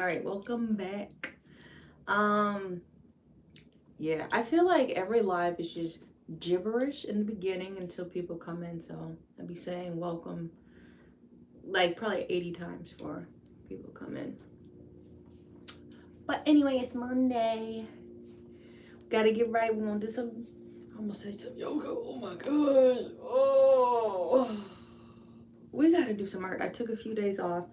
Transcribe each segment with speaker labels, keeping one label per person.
Speaker 1: right, welcome back. Yeah, I feel like every live is just gibberish in the beginning until people come in, so I'll be saying welcome like probably 80 times before people come in. But anyway, it's Monday. Gotta get right. We gonna do some, I almost said some yoga. Oh my gosh. Oh, we gotta do some art. I took a few days off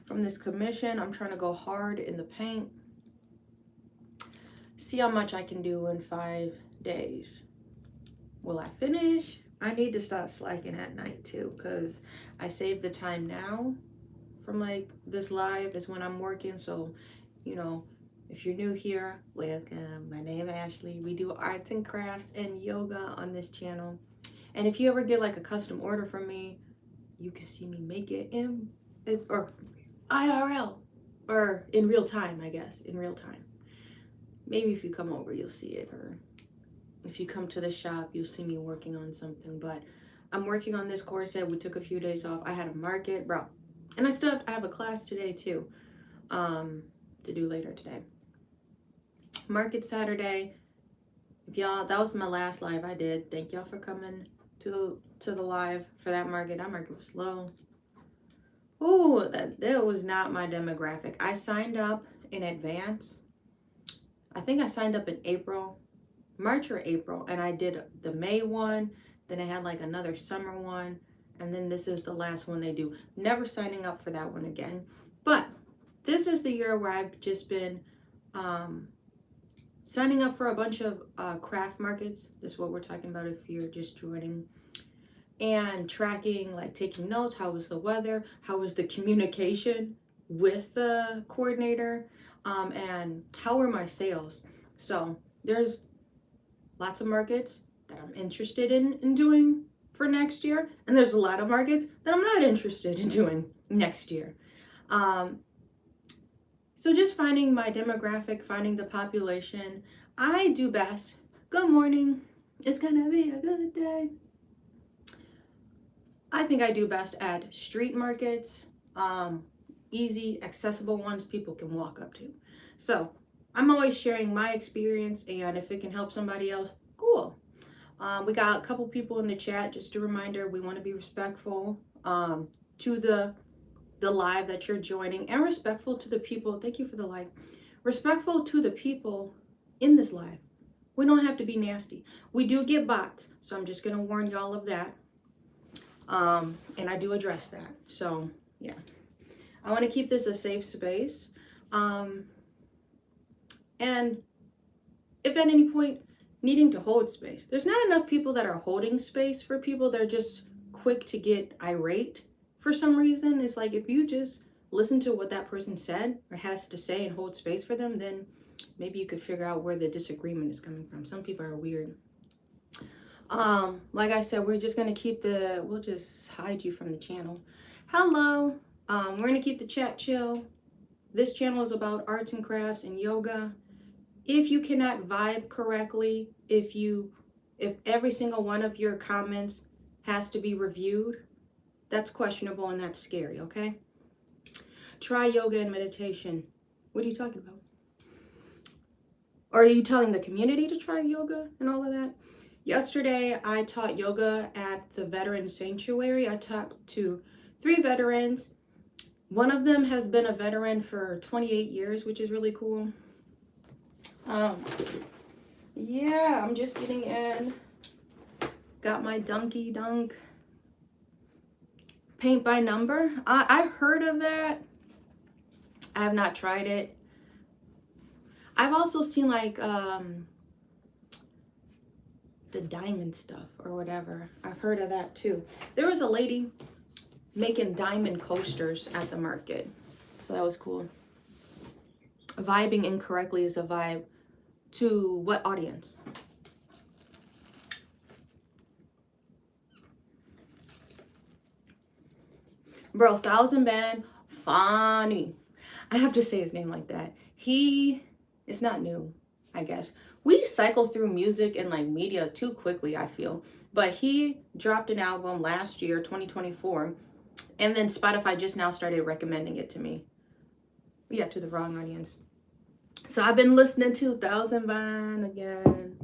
Speaker 1: from this commission. I'm trying to go hard in the paint. See how much I can do in 5 days. Will I finish? I need to stop slacking at night too, because I save the time now from like this live is when I'm working. So, you know, if you're new here, welcome. My name is Ashley. We do arts and crafts and yoga on this channel. And if you ever get like a custom order from me, you can see me make it in or IRL or in real time, I guess, in real time. Maybe if you come over, you'll see it, or if you come to the shop, you'll see me working on something. But I'm working on this corset. We took a few days off. I had a market, bro, and I have a class today too, to do later today. Market Saturday. If y'all, that was my last live I did. Thank y'all for coming to the live for that market. That market was slow. Oh, that was not my demographic. I signed up in advance. I think I signed up in March or April, and I did the May one, then I had like another summer one, and then this is the last one they do. Never signing up for that one again. But this is the year where I've just been signing up for a bunch of craft markets. This is what we're talking about if you're just joining. And tracking, like taking notes. How was the weather? How was the communication with the coordinator? And how are my sales? So there's lots of markets that I'm interested in doing for next year, and there's a lot of markets that I'm not interested in doing next year. So just finding my demographic, finding the population. I do best. Good morning. It's gonna be a good day. I think I do best at street markets, easy, accessible ones people can walk up to. So I'm always sharing my experience, and if it can help somebody else, cool. We got a couple people in the chat. Just a reminder, we want to be respectful to the live that you're joining, and respectful to the people. Thank you for the like. Respectful to the people in this live. We don't have to be nasty. We do get bots, so I'm just gonna warn y'all of that. And I do address that. So yeah, I want to keep this a safe space. And if at any point needing to hold space, there's not enough people that are holding space for people that are just quick to get irate for some reason. It's like, if you just listen to what that person said or has to say and hold space for them, then maybe you could figure out where the disagreement is coming from. Some people are weird. Like I said, we're just gonna keep we'll just hide you from the channel. Hello. We're gonna keep the chat chill. This channel is about arts and crafts and yoga. If you cannot vibe correctly, if every single one of your comments has to be reviewed, that's questionable and that's scary, okay? Try yoga and meditation. What are you talking about? Or are you telling the community to try yoga and all of that? Yesterday, I taught yoga at the Veteran Sanctuary. I talked to 3 veterans. One of them has been a veteran for 28 years, which is really cool. Yeah, I'm just getting in. Got my Dunky Dunk paint by number. I've heard of that. I have not tried it. I've also seen like the diamond stuff or whatever. I've heard of that too. There was a lady making diamond coasters at the market, so that was cool. Vibing incorrectly is a vibe to what audience? Bro, 1000 Band, funny. I have to say his name like that. It's not new, I guess. We cycle through music and like media too quickly, I feel. But he dropped an album last year, 2024, and then Spotify just now started recommending it to me. Yeah, to the wrong audience. So I've been listening to 1000 Band again.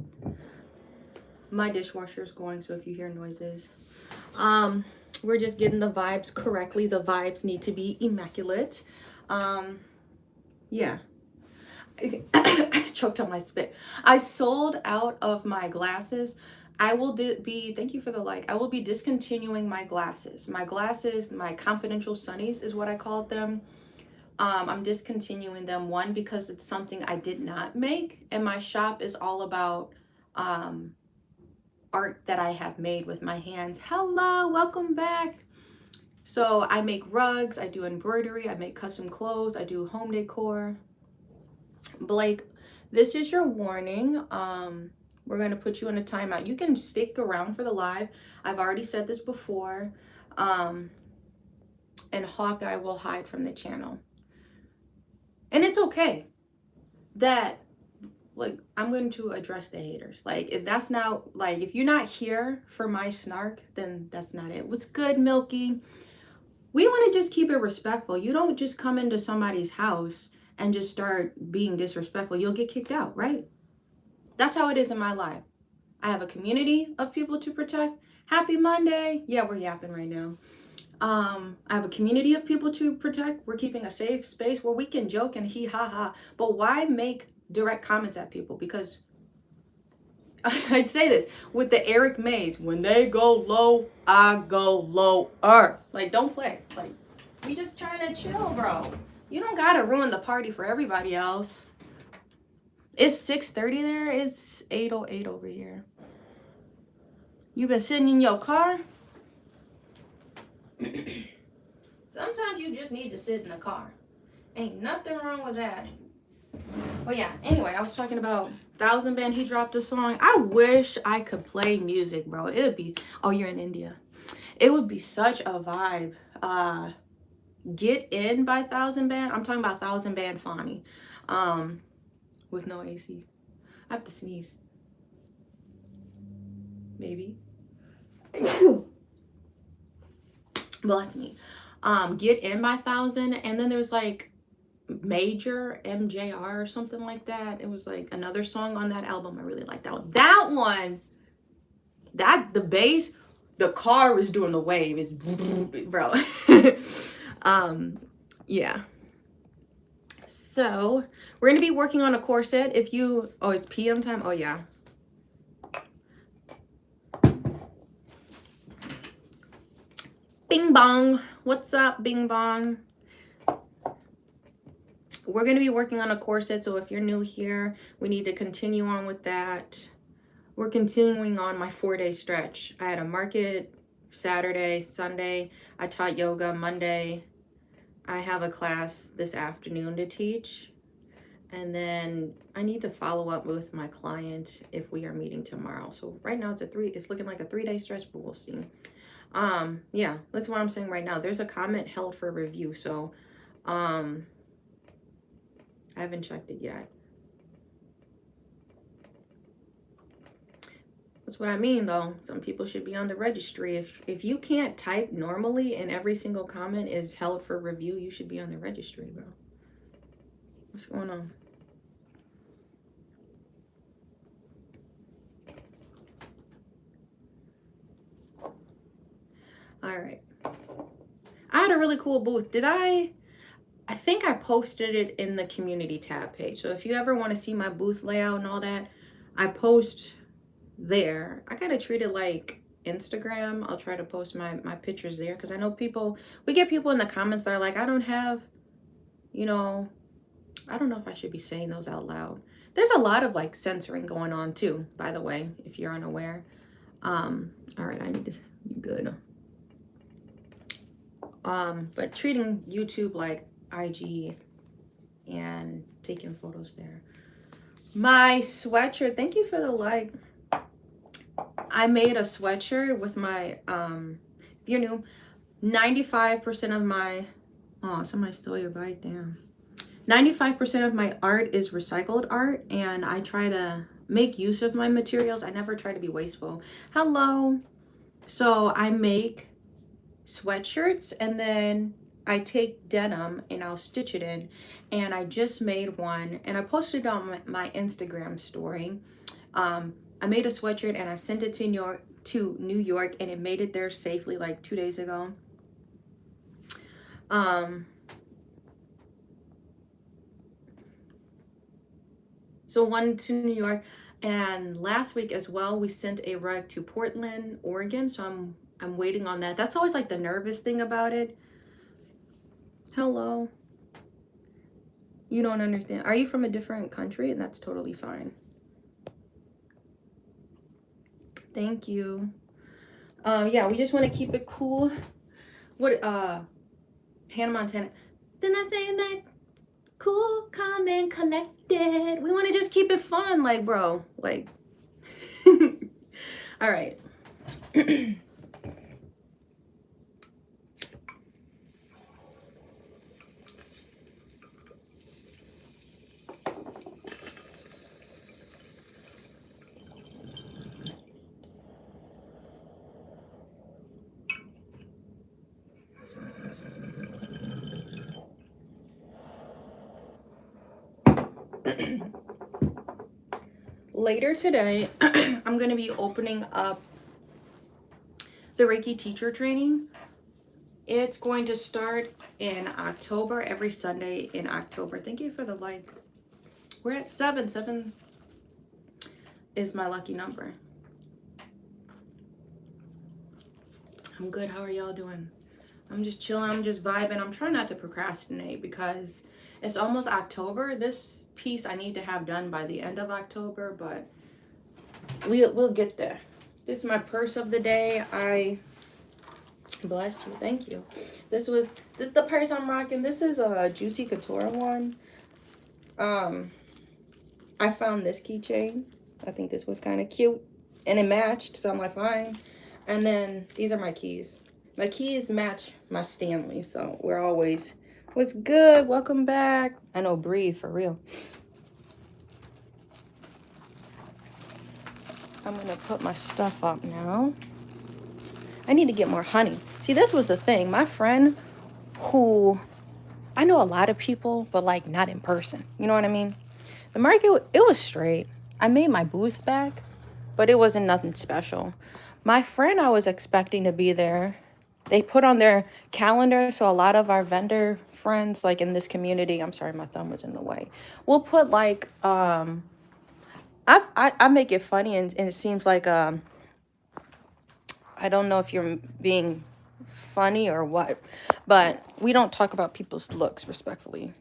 Speaker 1: My dishwasher is going, so if you hear noises, we're just getting the vibes correctly. The vibes need to be immaculate. Yeah. I choked on my spit. I sold out of my glasses. I will be, thank you for the like, I will be discontinuing my glasses. My glasses, my confidential sunnies is what I called them. I'm discontinuing them. One, because it's something I did not make, and my shop is all about art that I have made with my hands. Hello, welcome back. So I make rugs, I do embroidery, I make custom clothes, I do home decor. Blake, this is your warning. We're going to put you in a timeout. You can stick around for the live. I've already said this before. And Hawkeye will hide from the channel. And it's okay that, like, I'm going to address the haters. Like, if that's not, like, if you're not here for my snark, then that's not it. What's good, Milky? We want to just keep it respectful. You don't just come into somebody's house and just start being disrespectful. You'll get kicked out, right? That's how it is in my life. I have a community of people to protect. Happy Monday. Yeah, we're yapping right now. I have a community of people to protect. We're keeping a safe space where we can joke and ha. But why make direct comments at people? Because I'd say this with the Eric Mays, when they go low, I go lower. Like, don't play. Like, we just trying to chill, bro. You don't gotta ruin the party for everybody else. It's 6:30 there. It's 8:08 over here. You been sitting in your car? Sometimes you just need to sit in the car. Ain't nothing wrong with that. Well, yeah, anyway, I was talking about 1000 Band. He dropped a song. I wish I could play music, bro. It would be, oh, you're in India. It would be such a vibe. Get In by 1000 Band. I'm talking about 1000 Band Fani. With no AC. I have to sneeze. Maybe. Bless me. Get In by 1000. And then there's like Major MJR or something like that. It was like another song on that album. I really like that one. The bass, the car was doing the wave. It's bro. Yeah. So we're gonna be working on a corset. If you, oh, it's PM time. Oh yeah. Bing bong. What's up, Bing bong? We're going to be working on a corset, so if you're new here, we need to continue on with that. We're continuing on my 4-day stretch. I had a market Saturday, Sunday. I taught yoga Monday. I have a class this afternoon to teach. And then I need to follow up with my client if we are meeting tomorrow. So right now it's looking like a 3-day stretch, but we'll see. Yeah, that's what I'm saying right now. There's a comment held for review, so I haven't checked it yet. That's what I mean, though. Some people should be on the registry. If you can't type normally and every single comment is held for review, you should be on the registry, bro. What's going on? All right. I had a really cool booth. I think I posted it in the community tab page. So if you ever want to see my booth layout and all that, I post there. I gotta treat it like Instagram. I'll try to post my pictures there, because I know we get people in the comments that are like, I don't have, I don't know if I should be saying those out loud. There's a lot of like censoring going on too, by the way, if you're unaware. All right, I need to be good. But treating YouTube like IG and taking photos there. My sweatshirt, thank you for the like. I made a sweatshirt with my if you're new, 95% of my, oh, somebody stole your bike, damn. 95% of my art is recycled art, and I try to make use of my materials. I never try to be wasteful. Hello. So I make sweatshirts, and then I take denim and I'll stitch it in. And I just made one and I posted it on my Instagram story. I made a sweatshirt and I sent it to New York, and it made it there safely like 2 days ago. So one to New York, and last week as well we sent a rug to Portland, Oregon. So I'm waiting on that. That's always like the nervous thing about it. Hello. You don't understand. Are you from a different country? And that's totally fine. Thank you. Yeah, we just want to keep it cool. What Hannah Montana. Then I say that cool, calm, and collected. We want to just keep it fun, like, bro. Like all right. Later today, I'm going to be opening up the Reiki teacher training. It's going to start in October, every Sunday in October. Thank you for the like. We're at 7. 7 is my lucky number. I'm good. How are y'all doing? I'm just chilling. I'm just vibing. I'm trying not to procrastinate because it's almost October. This piece I need to have done by the end of October, but we'll get there. This is my purse of the day. I bless you. Thank you. This is the purse I'm rocking. This is a Juicy Couture one. I found this keychain. I think this was kind of cute and it matched, so I'm like, fine. And then these are my keys. My keys match my Stanley, so we're always, what's good? Welcome back. I know, breathe for real. I'm gonna put my stuff up now. I need to get more honey. See, this was the thing. My friend who, I know a lot of people, but like not in person. You know what I mean? The market, it was straight. I made my booth back, but it wasn't nothing special. My friend, I was expecting to be there. They put on their calendar, so a lot of our vendor friends, like in this community, I'm sorry, my thumb was in the way. We'll put like, I make it funny, and it seems like, I don't know if you're being funny or what, but we don't talk about people's looks respectfully.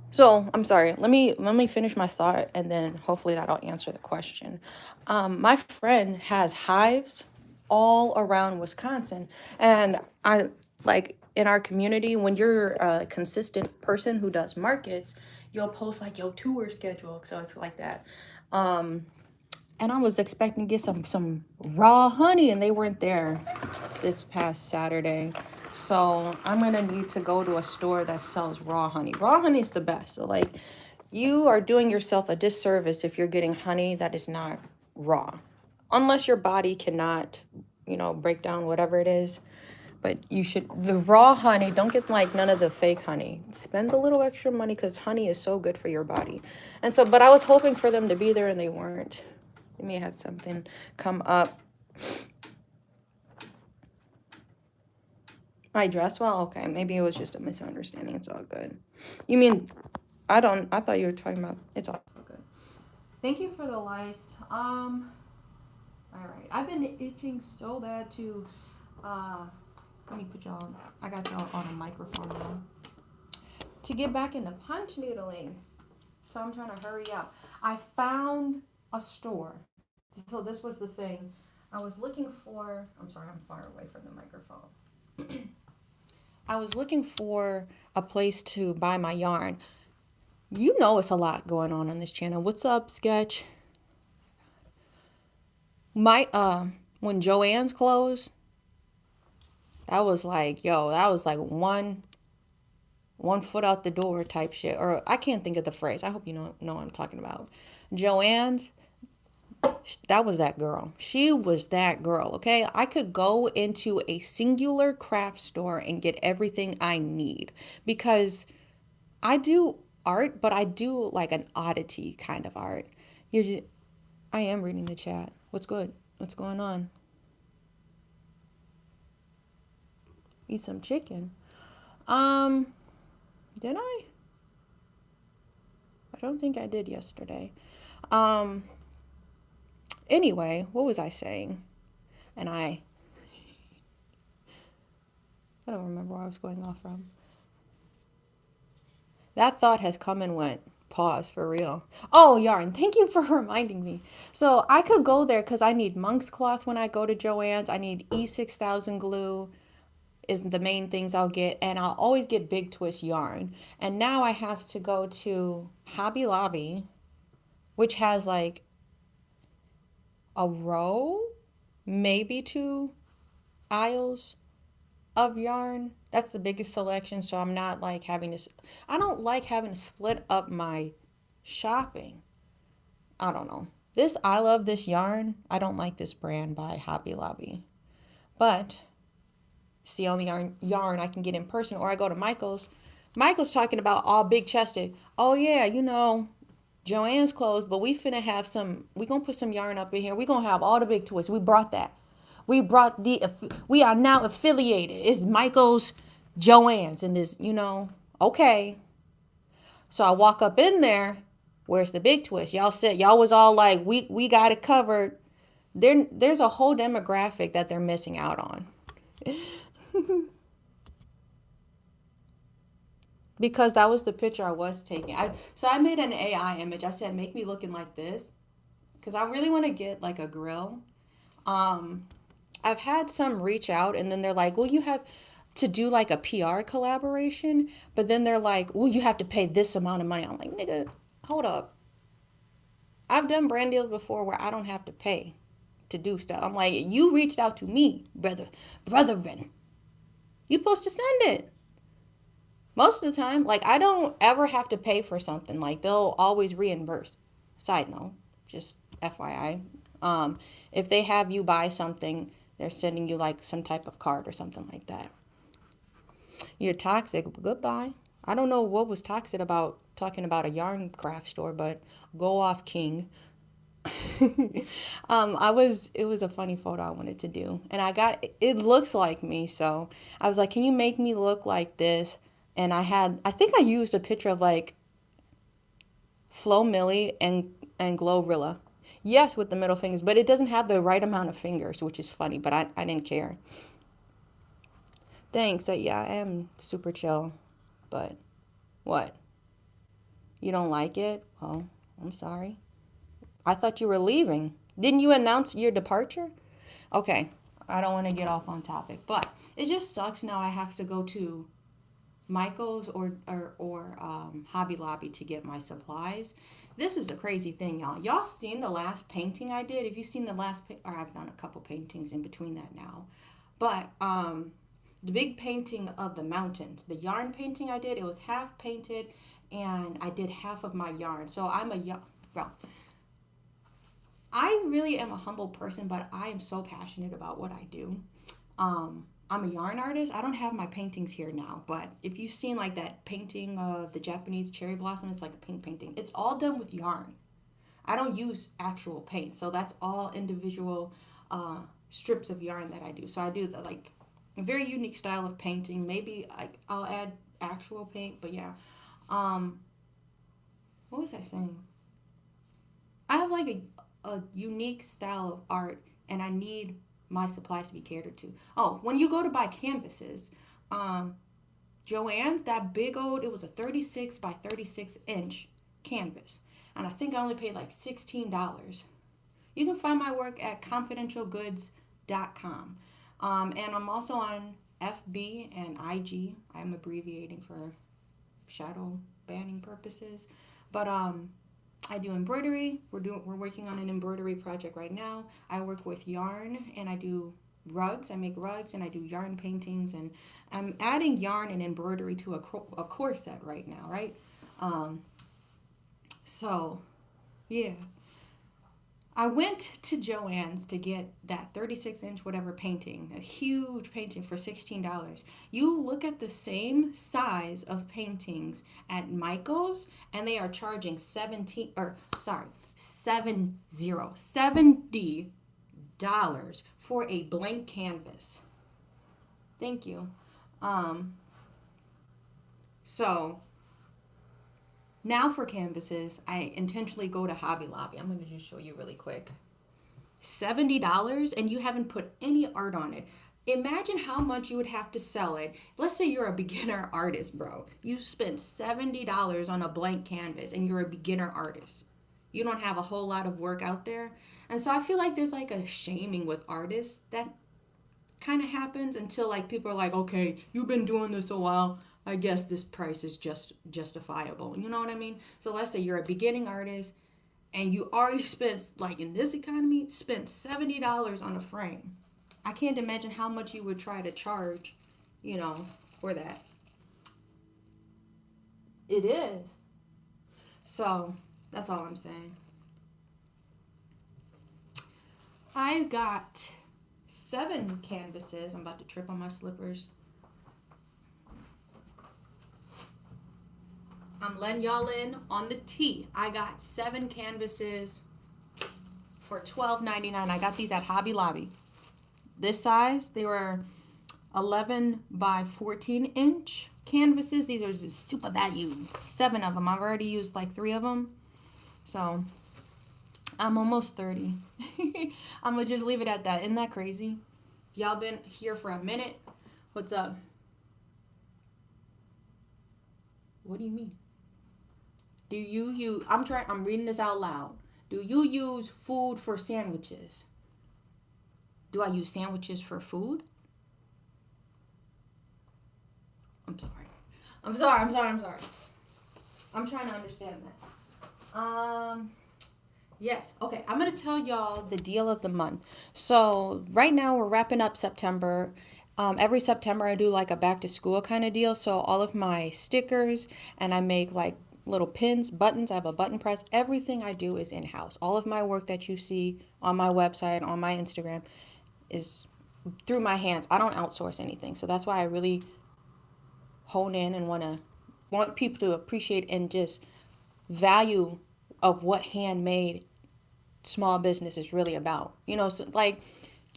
Speaker 1: So I'm sorry. Let me finish my thought, and then hopefully that'll answer the question. My friend has hives all around Wisconsin, and I like in our community, when you're a consistent person who does markets, you'll post like your tour schedule. So it's like that. And I was expecting to get some raw honey, and they weren't there this past Saturday. So I'm gonna need to go to a store that sells raw honey. Raw honey is the best. So like, you are doing yourself a disservice if you're getting honey that is not raw, unless your body cannot, break down whatever it is. But you should, the raw honey, don't get like none of the fake honey. Spend a little extra money because honey is so good for your body. And so, but I was hoping for them to be there and they weren't. They may have something come up. I dress well? Okay, maybe it was just a misunderstanding. It's all good. You mean, I thought you were talking about, it's all good. Thank you for the likes. All right. I've been itching so bad to, let me put y'all, I got y'all on a microphone now, to get back into punch needling. So I'm trying to hurry up. I found a store. So this was the thing. I was looking for, I'm sorry, I'm far away from the microphone. I was looking for a place to buy my yarn. You know, it's a lot going on this channel. What's up, Sketch? When Joann's closed, that was like, one foot out the door type shit. Or I can't think of the phrase. I hope you know what I'm talking about. Joann's, That was that girl. She was that girl, okay? I could go into a singular craft store and get everything I need because I do art, but I do like an oddity kind of art. You're just, I am reading the chat. What's good? What's going on? Eat some chicken. Um, did I? I don't think I did yesterday. Um, anyway, what was I saying? And I don't remember where I was going off from. That thought has come and went. Pause for real. Oh, yarn. Thank you for reminding me. So I could go there because I need monk's cloth when I go to Joann's. I need E6000 glue is the main things I'll get. And I'll always get big twist yarn. And now I have to go to Hobby Lobby, which has like a row, maybe two aisles of yarn. That's the biggest selection, so I'm not like having to, I don't like having to split up my shopping. I don't know. I love this yarn. I don't like this brand by Hobby Lobby. But it's the only yarn I can get in person, or I go to Michael's. Michael's talking about all big chested. Oh yeah, Joann's closed, but we gonna put some yarn up in here. We gonna have all the big twists. We brought that. We are now affiliated. It's Michael's, Joann's, and okay. So I walk up in there. Where's the big twist? Y'all was all like, we got it covered. There's a whole demographic that they're missing out on. Because that was the picture I was taking. So I made an AI image. I said, make me looking like this. Because I really want to get like a grill. I've had some reach out and then they're like, well, you have to do like a PR collaboration. But then they're like, well, you have to pay this amount of money. I'm like, nigga, hold up. I've done brand deals before where I don't have to pay to do stuff. I'm like, you reached out to me, brethren. You supposed to send it. Most of the time, like I don't ever have to pay for something. Like they'll always reimburse. Side note, just FYI. If they have you buy something, they're sending you like some type of card or something like that. You're toxic. Goodbye. I don't know what was toxic about talking about a yarn craft store, but go off, King. It was a funny photo I wanted to do, and it looks like me, so I was like, can you make me look like this? And I think I used a picture of like Flo Millie and Glorilla. Yes, with the middle fingers, but it doesn't have the right amount of fingers, which is funny, but I didn't care. Thanks. Yeah, I am super chill, but what? You don't like it? Oh, I'm sorry. I thought you were leaving. Didn't you announce your departure? Okay, I don't want to get off on topic, but it just sucks now I have to go to Michael's or Hobby Lobby to get my supplies. This is a crazy thing, y'all. Y'all seen the last painting I did? If you've seen the or I've done a couple paintings in between that now. But the big painting of the mountains, the yarn painting I did, it was half painted and I did half of my yarn. So well, I really am a humble person, but I am so passionate about what I do. I'm a yarn artist. I don't have my paintings here now, but if you've seen like that painting of the Japanese cherry blossom, it's like a pink painting. It's all done with yarn. I don't use actual paint, so that's all individual strips of yarn that I do. So I do like a very unique style of painting. Maybe I'll add actual paint, but yeah. What was I saying? I have like a unique style of art, and I need my supplies to be catered to. Oh, when you go to buy canvases, Joann's, that big old, it was a 36 by 36 inch canvas. And I think I only paid like $16. You can find my work at confidentialgoods.com. And I'm also on FB and IG. I'm abbreviating for shadow banning purposes. But I do embroidery. We're working on an embroidery project right now. I work with yarn and I do rugs. I make rugs and I do yarn paintings, and I'm adding yarn and embroidery to a corset right now, right? So yeah, I went to Joann's to get that 36-inch whatever painting, a huge painting for $16. You look at the same size of paintings at Michael's and they are charging 70 dollars for a blank canvas. Thank you. So now for canvases, I intentionally go to Hobby Lobby. I'm going to just show you really quick. $70 and you haven't put any art on it. Imagine how much you would have to sell it. Let's say you're a beginner artist, bro. You spent $70 on a blank canvas and you're a beginner artist. You don't have a whole lot of work out there. And so I feel like there's like a shaming with artists that kind of happens until like people are like, okay, you've been doing this a while. I guess this price is just justifiable. You know what I mean? So let's say you're a beginning artist and you already spent, like in this economy, spent $70 on a frame. I can't imagine how much you would try to charge, for that. It is. So that's all I'm saying. I got 7 canvases. I'm about to trip on my slippers. I'm letting y'all in on the tea. I got 7 canvases for $12.99. I got these at Hobby Lobby. This size, they were 11 by 14 inch canvases. These are just super value. 7 of them. I've already used like 3 of them. So I'm almost 30. I'm going to just leave it at that. Isn't that crazy? Y'all been here for a minute. What's up? What do you mean? Do you use, I'm reading this out loud. Do you use food for sandwiches? Do I use sandwiches for food? I'm sorry. I'm trying to understand that. Yes. Okay. I'm going to tell y'all the deal of the month. So right now we're wrapping up September. Every September I do like a back to school kind of deal. So all of my stickers and I make like little pins, buttons. I have a button press. Everything I do is in-house. All of my work that you see on my website, on my Instagram is through my hands. I don't outsource anything. So that's why I really hone in and want people to appreciate and just value of what handmade small business is really about. So like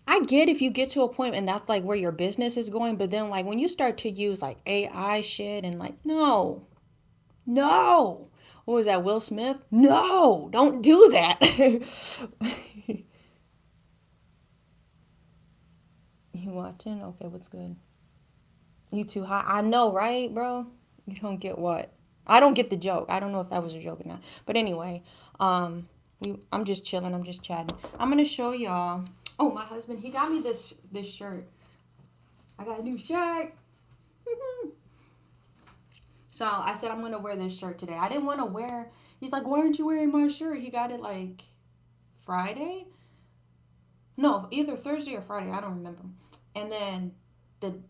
Speaker 1: I get if you get to a point and that's like where your business is going, but then like when you start to use like AI shit and like, no. What was that, Will Smith? No, don't do that. You watching? Okay, what's good? You too high? I know, right, bro? You don't get what? I don't get the joke. I don't know if that was a joke or not. But anyway, I'm just chilling. I'm just chatting. I'm going to show y'all. Oh, my husband, he got me this shirt. I got a new shirt. So I said I'm going to wear this shirt today. I didn't want to wear. He's like, why aren't you wearing my shirt? He got it like Friday. No, either Thursday or Friday. I don't remember. And then the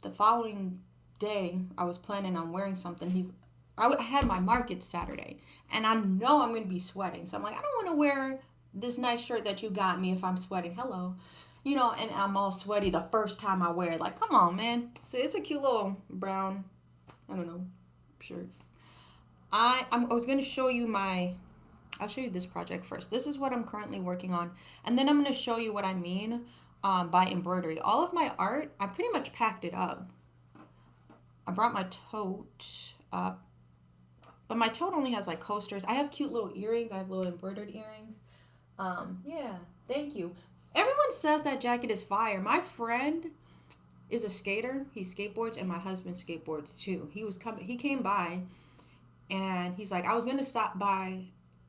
Speaker 1: following day, I was planning on wearing something. I had my market Saturday, and I know I'm going to be sweating. So I'm like, I don't want to wear this nice shirt that you got me if I'm sweating. Hello. And I'm all sweaty the first time I wear it. Like, come on, man. So it's a cute little brown, I don't know, shirt. I was going to show you I'll show you this project first. This is what I'm currently working on. And then I'm going to show you what I mean by embroidery. All of my art, I pretty much packed it up. I brought my tote up. But my tote only has like coasters. I have cute little earrings. I have little embroidered earrings. Yeah, thank you. Everyone says that jacket is fire. My friend is a skater. He skateboards and my husband skateboards too. He came by and he's like, I was going to stop by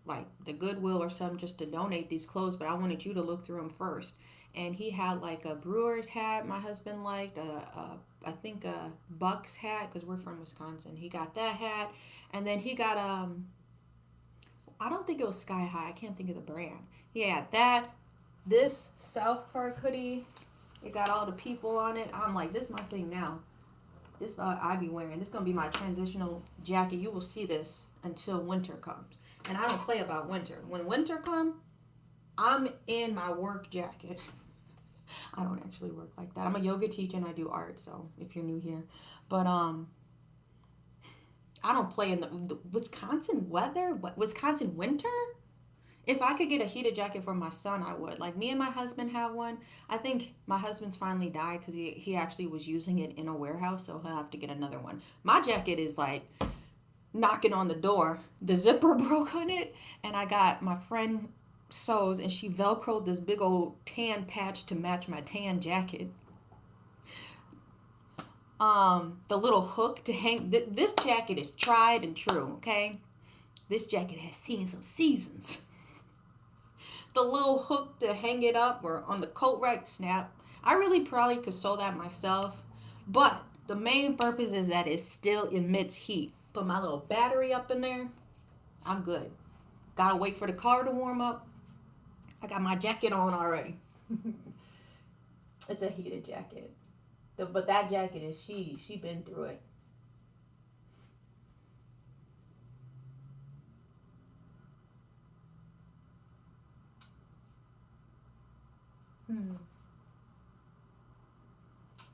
Speaker 1: like the Goodwill or something just to donate these clothes, but I wanted you to look through them first. And he had like a Brewers hat my husband liked, I think a Bucks hat because we're from Wisconsin. He got that hat. And then he got, I don't think it was Sky High. I can't think of the brand. He had that. This South Park hoodie. It got all the people on it. I'm like, this is my thing now. This I be wearing. This is going to be my transitional jacket. You will see this until winter comes. And I don't play about winter. When winter comes, I'm in my work jacket. I don't actually work like that. I'm a yoga teacher and I do art, so if you're new here. But I don't play in the Wisconsin weather, Wisconsin winter. If I could get a heated jacket for my son, I would. Like me and my husband have one. I think my husband's finally died because he actually was using it in a warehouse, so he'll have to get another one. My jacket is like knocking on the door. The zipper broke on it, and I got my friend sews, and she velcroed this big old tan patch to match my tan jacket. The little hook to hang. This jacket is tried and true. Okay, this jacket has seen some seasons. The little hook to hang it up or on the coat rack snap. I really probably could sew that myself, but the main purpose is that it still emits heat. Put my little battery up in there, I'm good. Gotta wait for the car to warm up. I got my jacket on already. It's a heated jacket. But that jacket is she been through it.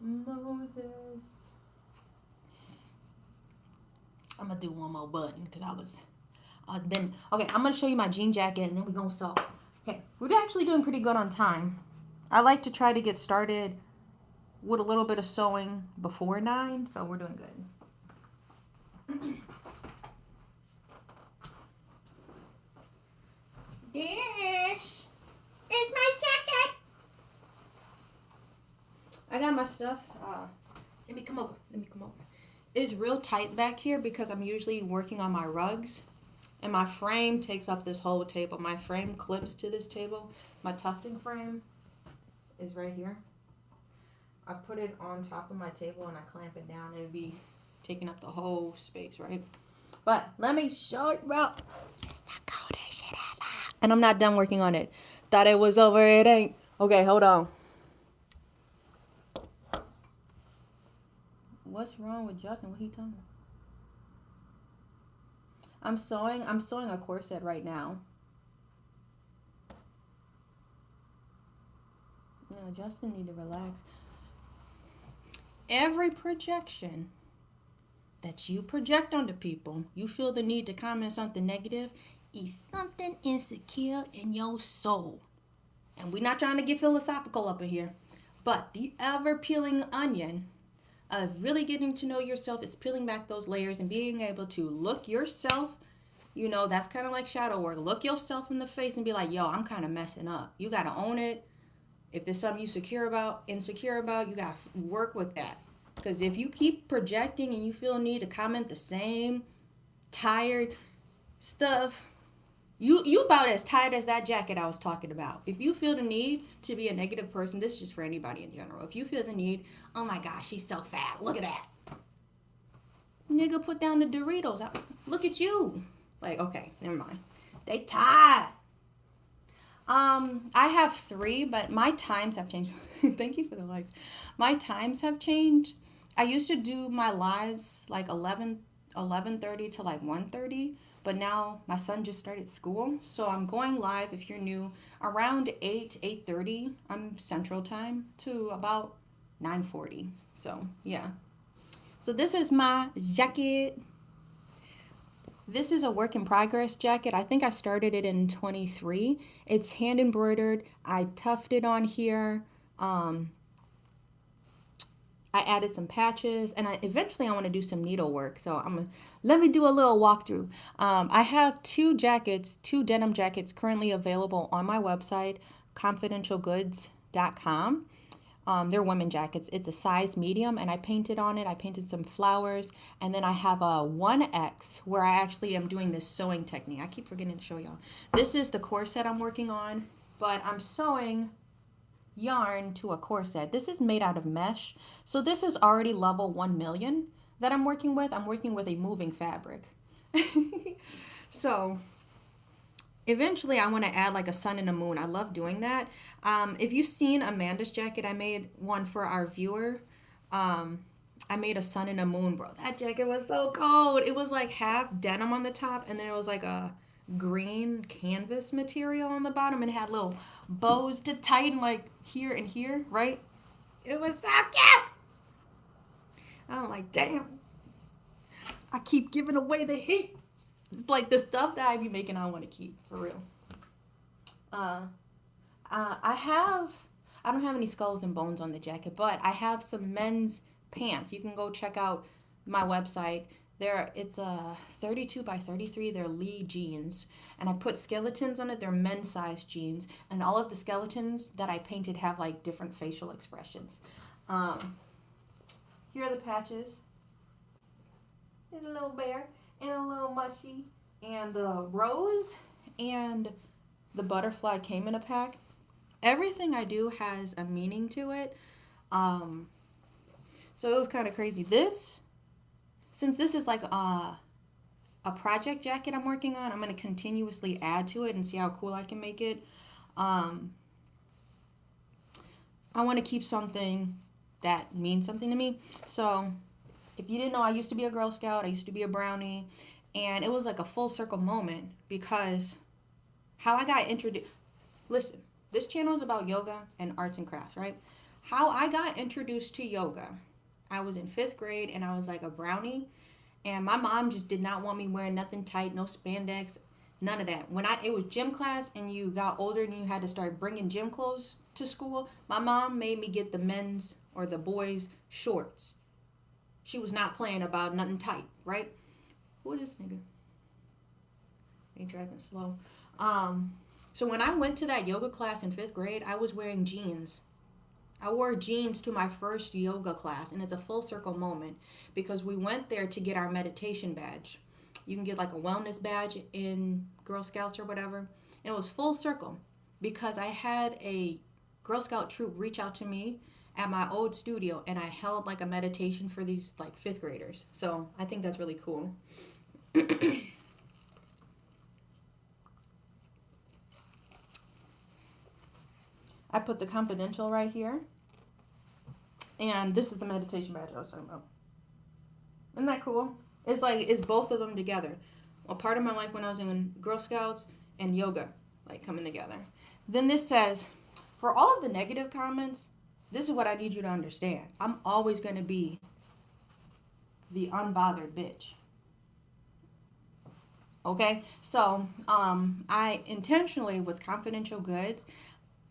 Speaker 1: Moses. I'm gonna do one more button because I've been okay. I'm gonna show you my jean jacket and then we're gonna sew. Okay, we're actually doing pretty good on time. I like to try to get started with a little bit of sewing before 9, so we're doing good. Yes, it's my jacket. I got my stuff. Let me come over. It's real tight back here because I'm usually working on my rugs. And my frame takes up this whole table. My frame clips to this table. My tufting frame is right here. I put it on top of my table and I clamp it down. It'd be taking up the whole space, right? But let me show you, bro. It's the coldest shit ever. And I'm not done working on it. Thought it was over. It ain't. Okay, hold on. What's wrong with Justin? What he talking about? I'm sewing a corset right now. No, Justin need to relax. Every projection that you project onto people, you feel the need to comment something negative, is something insecure in your soul. And we're not trying to get philosophical up in here, but the ever peeling onion of really getting to know yourself is peeling back those layers and being able to look yourself, that's kind of like shadow work. Look yourself in the face and be like, yo, I'm kind of messing up. You got to own it. If there's something insecure about, you got to work with that. Because if you keep projecting and you feel a need to comment the same tired stuff, you about as tired as that jacket I was talking about. If you feel the need to be a negative person, this is just for anybody in general. If you feel the need, oh my gosh, she's so fat. Look at that. Nigga, put down the Doritos. Look at you. Like, okay, never mind. They tired. I have 3, but my times have changed. Thank you for the likes. My times have changed. I used to do my lives like 11:30 to like 1:30. But now my son just started school, so I'm going live, if you're new, around 8:30. I'm Central Time to about 9:40. So, yeah. So this is my jacket. This is a work in progress jacket. I think I started it in 23. It's hand embroidered. I tufted on here. I added some patches, and eventually I want to do some needlework. So let me do a little walkthrough. I have 2 denim jackets currently available on my website, confidentialgoods.com. They're women jackets. It's a size medium, and I painted on it. I painted some flowers, and then I have a 1X where I actually am doing this sewing technique. I keep forgetting to show y'all. This is the corset I'm working on, but I'm sewing yarn to a corset. This is made out of mesh. So this is already level 1 million that I'm working with. I'm working with a moving fabric. So eventually I want to add like a sun and a moon. I love doing that. If you've seen Amanda's jacket, I made one for our viewer. I made a sun and a moon, bro. That jacket was so cold. It was like half denim on the top, and then it was like a green canvas material on the bottom and had little bows to tighten like here and here, right? It was so cute. I'm like, damn, I keep giving away the heat. It's like the stuff that I be making I want to keep, for real. Uh, I don't have any skulls and bones on the jacket, but I have some men's pants. You can go check out my website. It's a 32 by 33. They're Lee jeans, and I put skeletons on it. They're men's size jeans, and all of the skeletons that I painted have like different facial expressions. Um, Here are the patches. There's a little bear and a little mushy, and the rose and the butterfly came in a pack. Everything I do has a meaning to it. Um, so it was kind of crazy. Since this is like a project jacket I'm working on, I'm going to continuously add to it and see how cool I can make it. I want to keep something that means something to me. So if you didn't know, I used to be a Girl Scout. I used to be a brownie. And it was like a full circle moment because how I got introduced. Listen, this channel is about yoga and arts and crafts, right? How I got introduced to yoga. I was in 5th grade and I was like a brownie. And my mom just did not want me wearing nothing tight, no spandex, none of that. It was gym class and you got older and you had to start bringing gym clothes to school, my mom made me get the men's or the boys' shorts. She was not playing about nothing tight, right? Who is this nigga? They driving slow. So when I went to that yoga class in 5th grade, I was wearing jeans. I wore jeans to my first yoga class, and it's a full circle moment because we went there to get our meditation badge. You can get like a wellness badge in Girl Scouts or whatever. And it was full circle because I had a Girl Scout troop reach out to me at my old studio, and I held like a meditation for these like 5th graders. So I think that's really cool. I put the confidential right here. And this is the meditation badge I was talking about. Isn't that cool? It's both of them together. A part of my life when I was in Girl Scouts and yoga, like coming together. Then this says, for all of the negative comments, this is what I need you to understand. I'm always going to be the unbothered bitch. Okay? So, I intentionally, with confidential goods,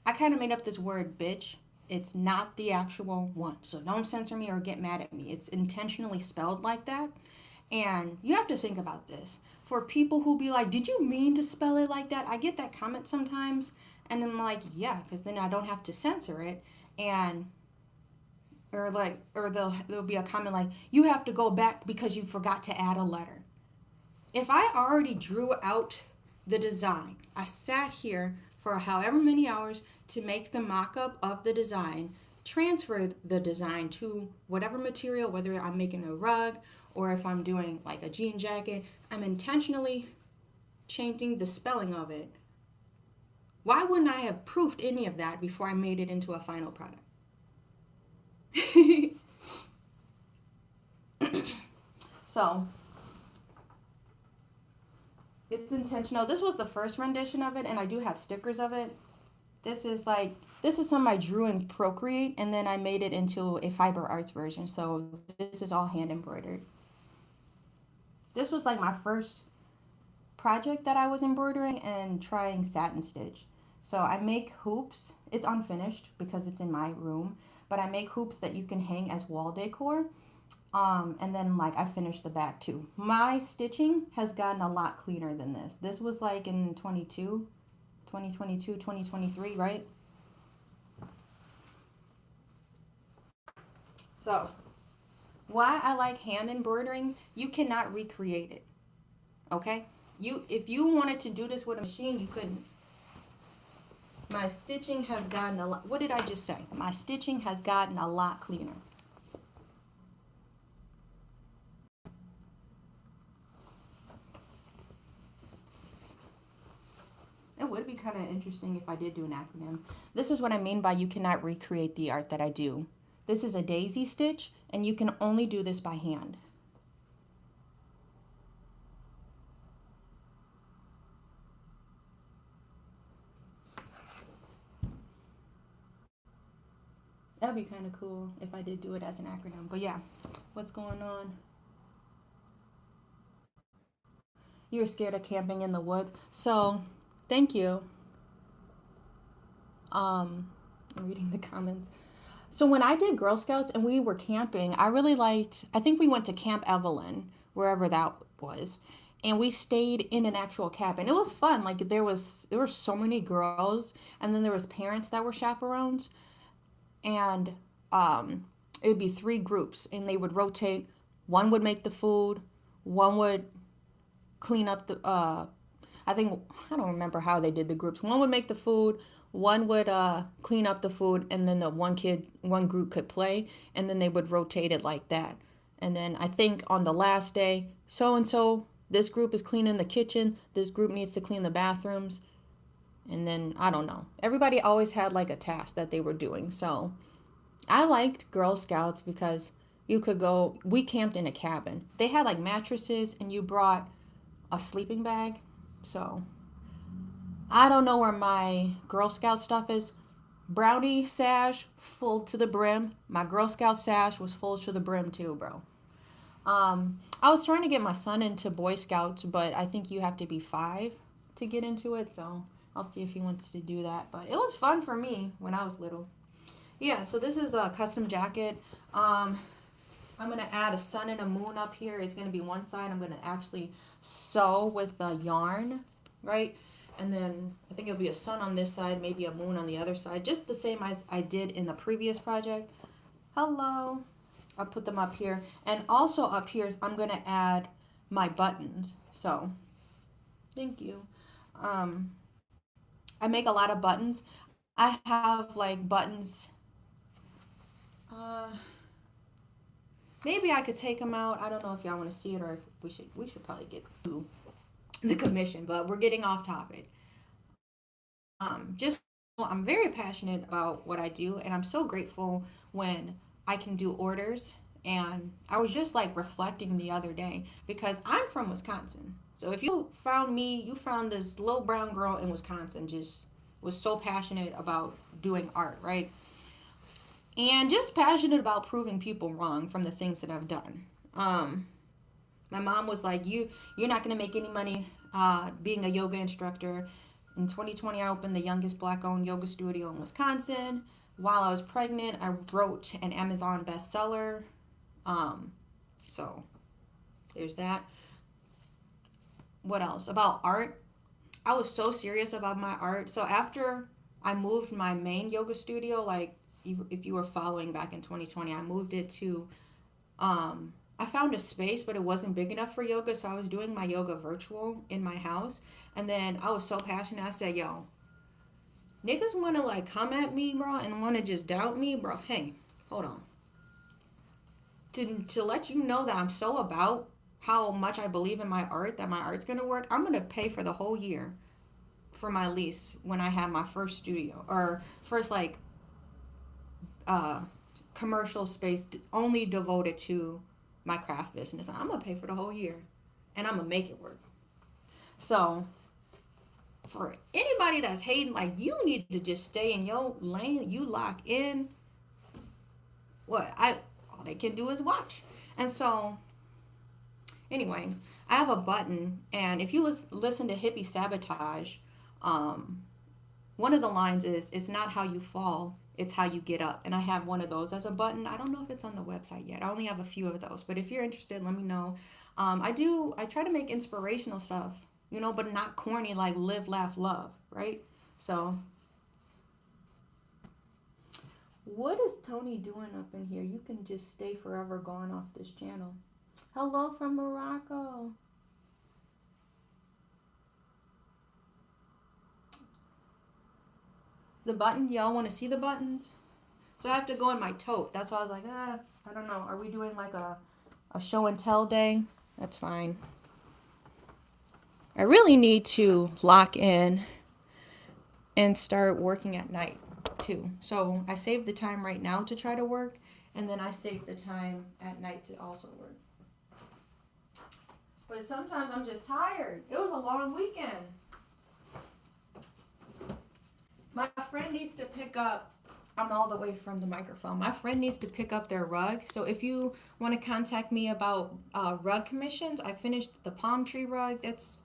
Speaker 1: I kind of made up this word bitch. It's not the actual one. So don't censor me or get mad at me. It's intentionally spelled like that. And you have to think about this. For people who be like, did you mean to spell it like that? I get that comment sometimes. And then I'm like, yeah, because then I don't have to censor it. And, or there'll be a comment like, you have to go back because you forgot to add a letter. If I already drew out the design, I sat here for however many hours to make the mock-up of the design, transferred the design to whatever material, whether I'm making a rug or if I'm doing like a jean jacket, I'm intentionally changing the spelling of it. Why wouldn't I have proofed any of that before I made it into a final product? So, it's intentional. This was the first rendition of it, and I do have stickers of it. This is some I drew in Procreate, and then I made it into a fiber arts version. So this is all hand embroidered. This was like my first project that I was embroidering and trying satin stitch. So I make hoops. It's unfinished because it's in my room, but I make hoops that you can hang as wall decor. And then like I finished the back too. My stitching has gotten a lot cleaner than this. This was like in 2022, 2023, right? So, why I like hand embroidering, you cannot recreate it. Okay? If you wanted to do this with a machine, you couldn't. My stitching has gotten a lot, what did I just say? My stitching has gotten a lot cleaner. It would be kind of interesting if I did do an acronym. This is what I mean by you cannot recreate the art that I do. This is a daisy stitch, and you can only do this by hand. That'd be kind of cool if I did do it as an acronym. But yeah, what's going on? You're scared of camping in the woods. So, thank you. I'm reading the comments. So when I did Girl Scouts and we were camping, I really liked, I think we went to Camp Evelyn, wherever that was. And we stayed in an actual cabin. It was fun. Like there were so many girls, and then there was parents that were chaperones, and it would be three groups, and they would rotate. One would make the food, one would clean up the I think, I don't remember how they did the groups. One would make the food, one would clean up the food, and then the one group could play, and then they would rotate it like that. And then I think on the last day, so and so, this group is cleaning the kitchen, this group needs to clean the bathrooms, and then I don't know. Everybody always had like a task that they were doing. So I liked Girl Scouts because you could go, we camped in a cabin. They had like mattresses, and you brought a sleeping bag. So I don't know where my Girl Scout stuff is. Brownie sash full to the brim. My Girl Scout sash was full to the brim too, bro. I was trying to get my son into Boy Scouts, but I think you have to be 5 to get into it. So I'll see if he wants to do that. But it was fun for me when I was little. Yeah, so this is a custom jacket. I'm going to add a sun and a moon up here. It's going to be one side. I'm going to actually sew with the yarn, right? And then I think it'll be a sun on this side, maybe a moon on the other side. Just the same as I did in the previous project. Hello. I'll put them up here. And also up here, I'm going to add my buttons. So, thank you. I make a lot of buttons. I have like buttons. Maybe I could take them out. I don't know if y'all want to see it, or if we should probably get to the commission, but we're getting off topic. Just I'm very passionate about what I do, and I'm so grateful when I can do orders. And I was just like reflecting the other day because I'm from Wisconsin. So if you found me, you found this little brown girl in Wisconsin, just was so passionate about doing art, right? And just passionate about proving people wrong from the things that I've done. My mom was like, you're not going to make any money being a yoga instructor. In 2020, I opened the youngest Black-owned yoga studio in Wisconsin. While I was pregnant, I wrote an Amazon bestseller. So there's that. What else? About art. I was so serious about my art. So after I moved my main yoga studio, like if you were following back in 2020, I moved it to, I found a space, but it wasn't big enough for yoga. So I was doing my yoga virtual in my house. And then I was so passionate. I said, yo, niggas want to like come at me, bro, and want to just doubt me, bro. Hey, hold on. To let you know that I'm so about how much I believe in my art, that my art's going to work, I'm going to pay for the whole year for my lease when I have my first studio or first like commercial space only devoted to my craft business. I'm going to pay for the whole year and I'm going to make it work. So for anybody that's hating, like, you need to just stay in your lane. You lock in. All they can do is watch. And so anyway, I have a button, and if you listen to Hippie Sabotage, one of the lines is, it's not how you fall, it's how you get up. And I have one of those as a button. I don't know if it's on the website yet. I only have a few of those, but if you're interested, let me know. I try to make inspirational stuff, but not corny, like live, laugh, love, right? So what is Tony doing up in here? You can just stay forever gone off this channel. Hello from Morocco. The button, y'all want to see the buttons? So I have to go in my tote. That's why I was like, I don't know. Are we doing like a show and tell day? That's fine. I really need to lock in and start working at night too. So I save the time right now to try to work, and then I save the time at night to also work. But sometimes I'm just tired. It was a long weekend. My friend needs to pick up I'm all the way from the microphone. My friend needs to pick up their rug. So if you want to contact me about rug commissions, I finished the palm tree rug. That's,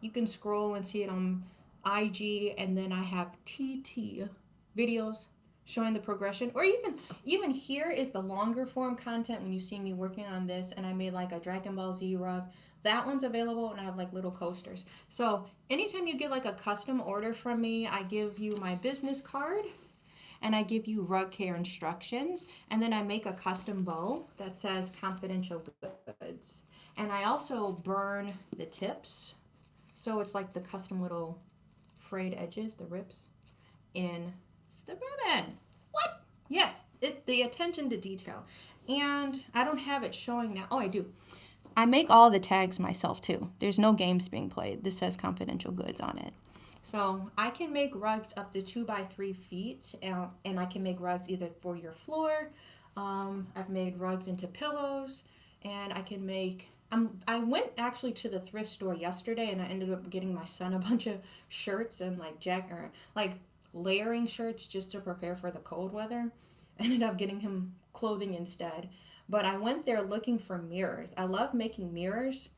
Speaker 1: you can scroll and see it on IG, and then I have TT videos showing the progression. Or even here is the longer form content when you see me working on this, and I made like a Dragon Ball Z rug. That one's available, and I have like little coasters. So anytime you get like a custom order from me, I give you my business card and I give you rug care instructions, and then I make a custom bow that says confidential goods. And I also burn the tips, so it's like the custom little frayed edges, the rips, in the ribbon. What? Yes, the attention to detail. And I don't have it showing now. Oh, I do. I make all the tags myself too. There's no games being played. This says confidential goods on it. So I can make rugs up to 2 by 3 feet, and I can make rugs either for your floor. I've made rugs into pillows, and I can make. I went actually to the thrift store yesterday, and I ended up getting my son a bunch of shirts and like layering shirts just to prepare for the cold weather. I ended up getting him clothing instead. But I went there looking for mirrors. I love making mirrors,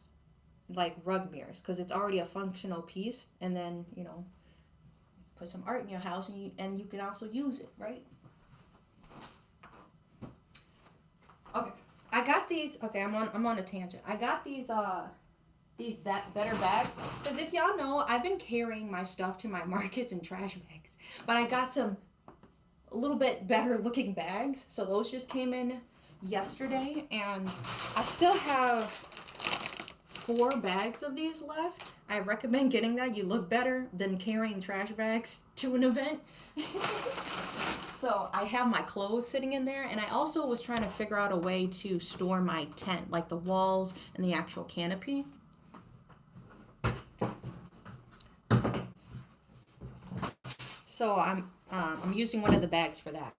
Speaker 1: like rug mirrors, because it's already a functional piece, and then put some art in your house, and you can also use it, right? Okay, I got these. Okay, I'm on a tangent. I got these better bags, because if y'all know, I've been carrying my stuff to my markets in trash bags, but I got some a little bit better looking bags, so those just came in yesterday, and I still have 4 bags of these left. I recommend getting that. You look better than carrying trash bags to an event. So I have my clothes sitting in there, and I also was trying to figure out a way to store my tent, like the walls and the actual canopy. So I'm using one of the bags for that.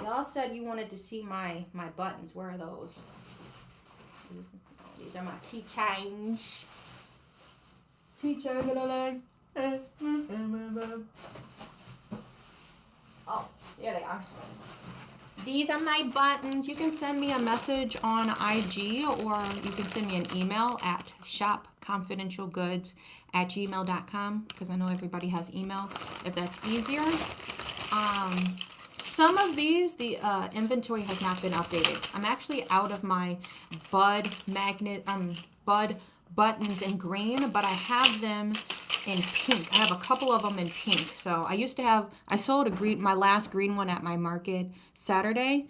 Speaker 1: Y'all said you wanted to see my buttons. Where are those? These are my keychains. Keychain that I like. Oh, there they are. These are my buttons. You can send me a message on IG, or you can send me an email at shopconfidentialgoods@gmail.com, because I know everybody has email, if that's easier. Some of these, the inventory has not been updated. I'm actually out of my bud buttons in green, but I have them in pink. I have a couple of them in pink. So I sold my last green one at my market Saturday.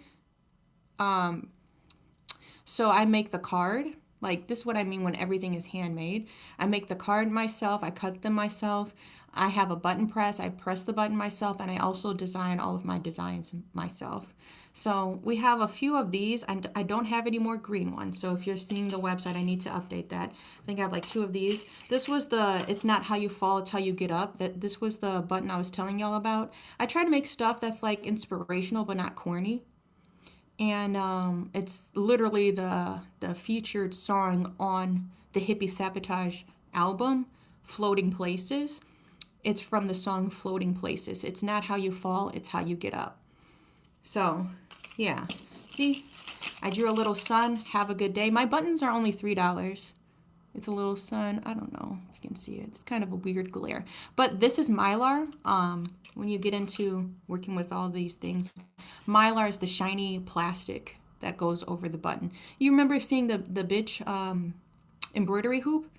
Speaker 1: So I make the card. Like, this is what I mean when everything is handmade. I make the card myself. I cut them myself. I have a button press. I press the button myself, and I also design all of my designs myself. So we have a few of these, and I don't have any more green ones. So if you're seeing the website, I need to update that. I think I have like 2 of these. This was it's not how you fall, it's how you get up. This was the button I was telling y'all about. I try to make stuff that's like inspirational but not corny. And it's literally the featured song on the Hippie Sabotage album, Floating Places. It's from the song Floating Places. It's not how you fall, it's how you get up. So, yeah. See, I drew a little sun. Have a good day. My buttons are only $3. It's a little sun. I don't know if you can see it. It's kind of a weird glare. But this is Mylar. When you get into working with all these things, Mylar is the shiny plastic that goes over the button. You remember seeing the bitch embroidery hoop?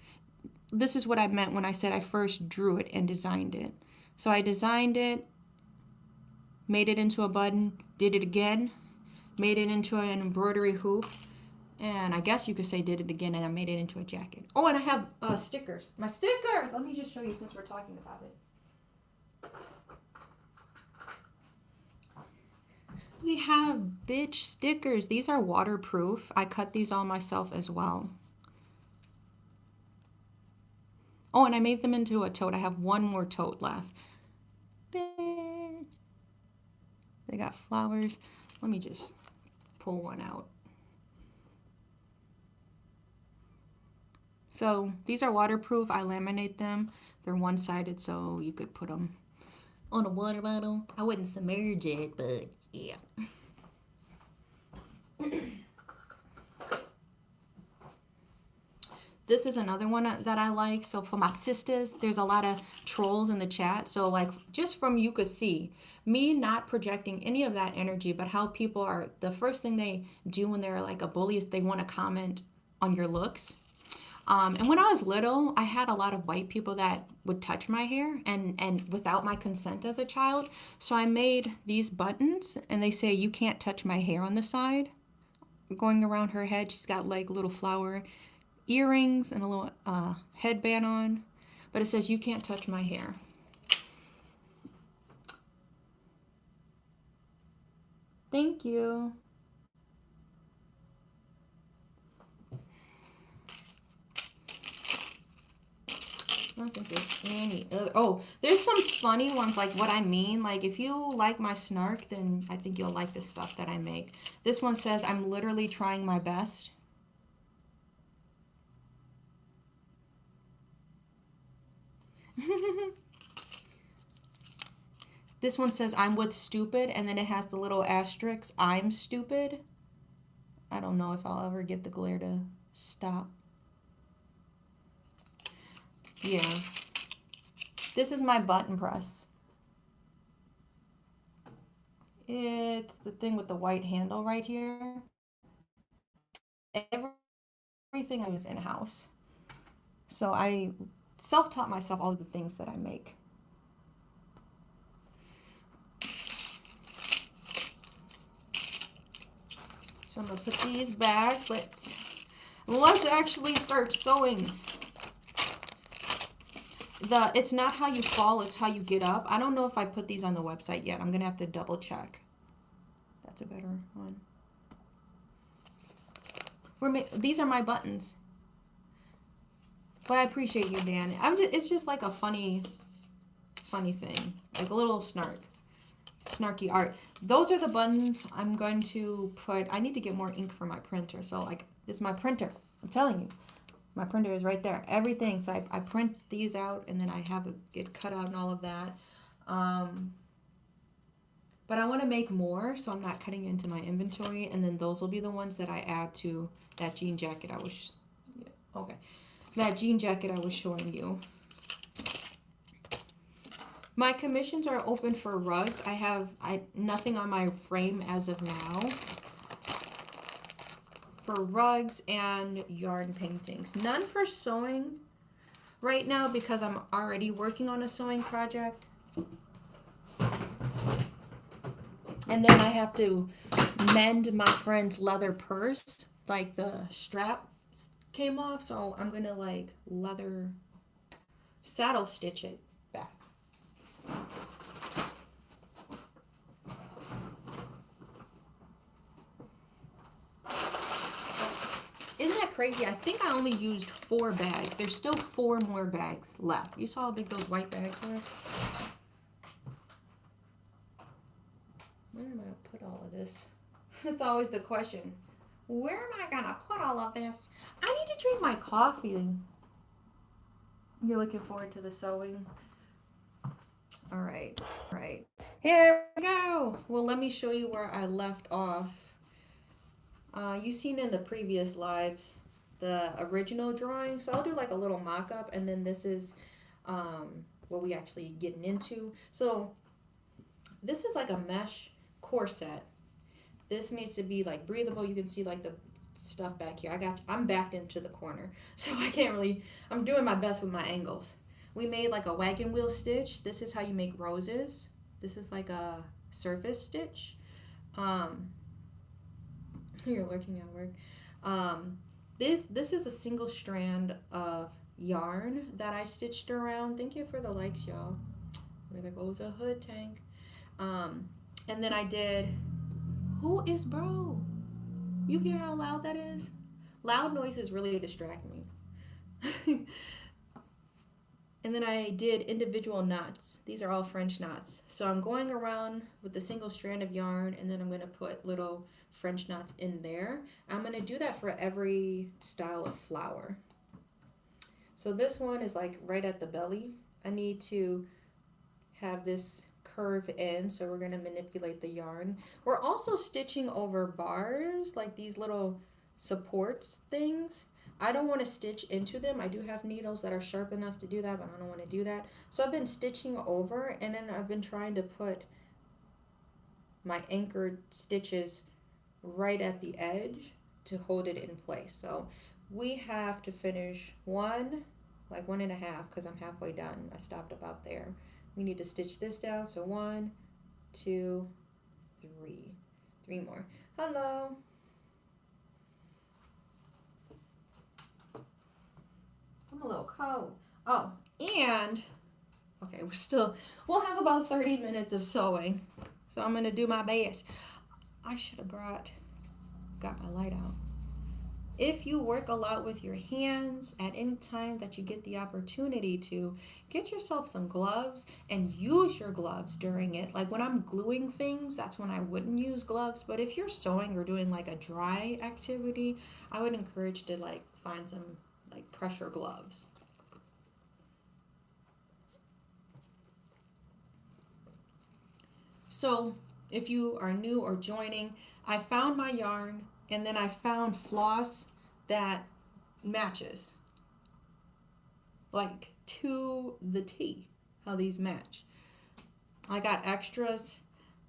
Speaker 1: This is what I meant when I said I first drew it and designed it. So I designed it, made it into a button, did it again, made it into an embroidery hoop, and I guess you could say did it again, and I made it into a jacket. Oh, and I have stickers. My stickers! Let me just show you since we're talking about it. We have bitch stickers. These are waterproof. I cut these all myself as well. Oh, and I made them into a tote. I have one more tote left. Bitch. They got flowers. Let me just pull one out. So these are waterproof. I laminate them. They're one-sided, so you could put them
Speaker 2: on a water bottle. I wouldn't submerge it, but yeah. This is another one that I like. So for my sisters, there's a lot of trolls in the chat. So like just from you could see me not projecting any of that energy, but how people are, the first thing they do when they're like a bully is they want to comment on your looks. And when I was little, I had a lot of white people that would touch my hair and without my consent as a child. So I made these buttons and they say, you can't touch my hair on the side. Going around her head, she's got like little flower earrings and a little headband on. But it says, you can't touch my hair. Thank you. I don't think there's any other. Oh, there's some funny ones like what I mean. Like if you like my snark, then I think you'll like the stuff that I make. This one says, I'm literally trying my best. This one says, I'm with stupid, and then it has the little asterisk, I'm stupid. I don't know if I'll ever get the glare to stop. Yeah. This is my button press. It's the thing with the white handle right here. Everything I use in-house. So I self-taught myself all of the things that I make. So I'm gonna put these back. Let's actually start sewing. It's not how you fall, it's how you get up. I don't know if I put these on the website yet. I'm gonna have to double check. That's a better one. These are my buttons. But I appreciate you, Dan. It's just like a funny thing, like a little snarky art. Those are the buttons I'm going to put. I need to get more ink for my printer. So like this is my printer. I'm telling you, my printer is right there. Everything. So I print these out and then I have it cut out and all of that. But I want to make more, so I'm not cutting into my inventory. And then those will be the ones that I add to that jean jacket I was. Okay. That jean jacket I was showing you. My commissions are open for rugs. I have nothing on my frame as of now. For rugs and yarn paintings. None for sewing right now because I'm already working on a sewing project. And then I have to mend my friend's leather purse. Like the strap came off, so I'm gonna like leather saddle stitch it back. Isn't that crazy? I think I only used 4 bags. There's still 4 more bags left. You saw how big those white bags were? Where am I gonna put all of this? That's always the question. Where am I gonna put all of this? I need to drink my coffee. You're looking forward to the sewing? All right. Here we go. Well, let me show you where I left off. You've seen in the previous lives the original drawing. So I'll do like a little mock-up, and then this is what we actually getting into. So this is like a mesh corset. This needs to be like breathable. You can see like the stuff back here. I'm backed into the corner, so I can't really, I'm doing my best with my angles. We made like a wagon wheel stitch. This is how you make roses. This is like a surface stitch. You're lurking at work. This is a single strand of yarn that I stitched around. Thank you for the likes, y'all. There goes a hood tank. And then I did, who is bro? You hear how loud that is? Loud noises really distract me. And then I did individual knots. These are all French knots. So I'm going around with the single strand of yarn, and then I'm going to put little French knots in there. I'm going to do that for every style of flower. So this one is like right at the belly. I need to have this curve in, so we're going to manipulate the yarn. We're also stitching over bars, like these little supports things. I don't want to stitch into them. I do have needles that are sharp enough to do that, but I don't want to do that. So I've been stitching over, and then I've been trying to put my anchored stitches right at the edge to hold it in place. So we have to finish one, like 1.5, because I'm halfway done. I stopped about there. We need to stitch this down. So 1, 2, 3. 3 more. Hello. I'm a little cold. Oh, and okay, we'll have about 30 minutes of sewing. So I'm gonna do my best. I should have got my light out. If you work a lot with your hands, at any time that you get the opportunity to, get yourself some gloves and use your gloves during it. Like when I'm gluing things, that's when I wouldn't use gloves. But if you're sewing or doing like a dry activity, I would encourage to like find some like pressure gloves. So if you are new or joining, I found my yarn and then I found floss that matches like to the T, how these match. I got extras.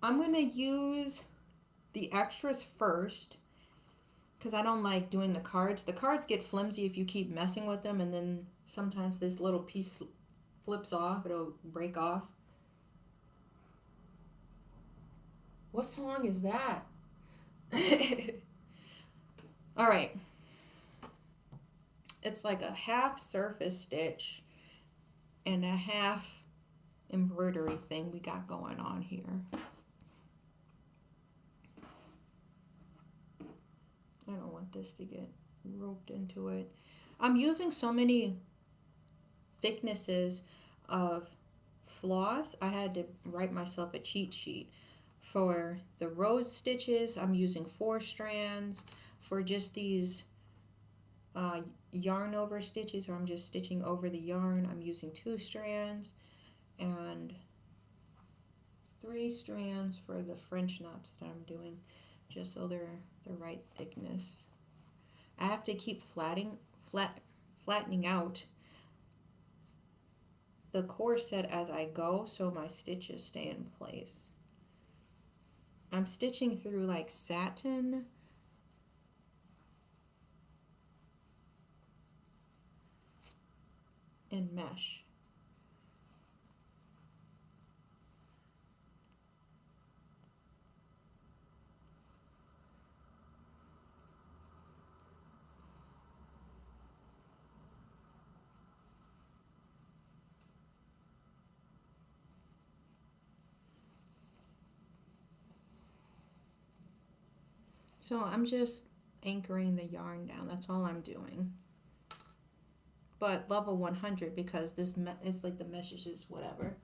Speaker 2: I'm going to use the extras first because I don't like doing the cards. The cards get flimsy if you keep messing with them, and then sometimes this little piece flips off. It'll break off. What song is that? All right. It's like a half surface stitch and a half embroidery thing we got going on here. I don't want this to get roped into it. I'm using so many thicknesses of floss. I had to write myself a cheat sheet. For the rose stitches, I'm using 4 strands. For just these yarn over stitches, or I'm just stitching over the yarn, I'm using 2 strands. And 3 strands for the French knots that I'm doing, just so they're the right thickness. I have to keep flattening out the corset as I go so my stitches stay in place. I'm stitching through like satin and mesh. So I'm just anchoring the yarn down. That's all I'm doing. But level 100 because this is like the mesh is just whatever.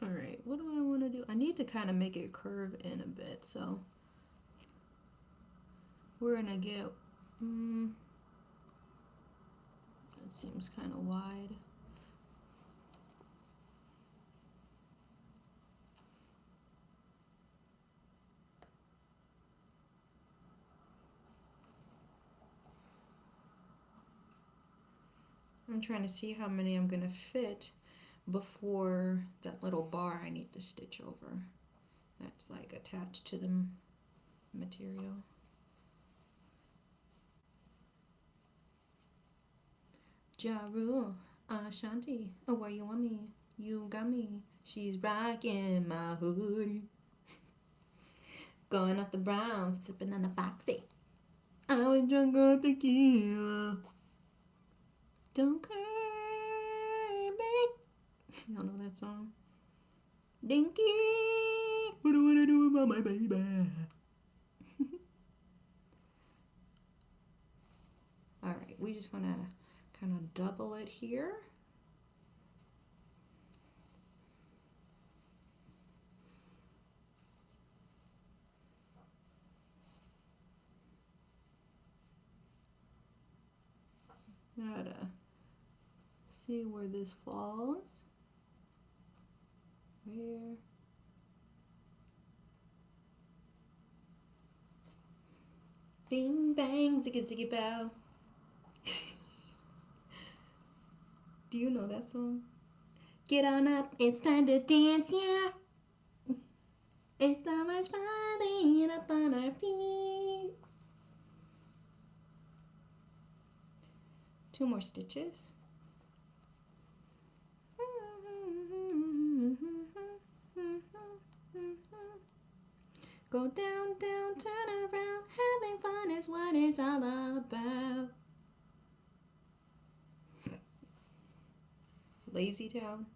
Speaker 2: All right, what do I want to do? I need to kind of make it curve in a bit, so we're gonna get, that seems kind of wide. I'm trying to see how many I'm gonna fit before that little bar I need to stitch over. That's like attached to the material. Jaru, Ashanti, oh, where you want me? You got me. She's rocking my hoodie. Going up the brown, sipping on a foxy. I was drunk on tequila. Don't curb me. Y'all know that song? Dinky, what do I do about my baby? Alright, we just want to kind of double it here. Gotta see where this falls. Where? Bing bang, ziggy ziggy bow. Do you know that song? Get on up, it's time to dance, yeah. It's so much fun being up on our feet. 2 more stitches. Go down, down, turn around. Having fun is what it's all about. Lazy Town.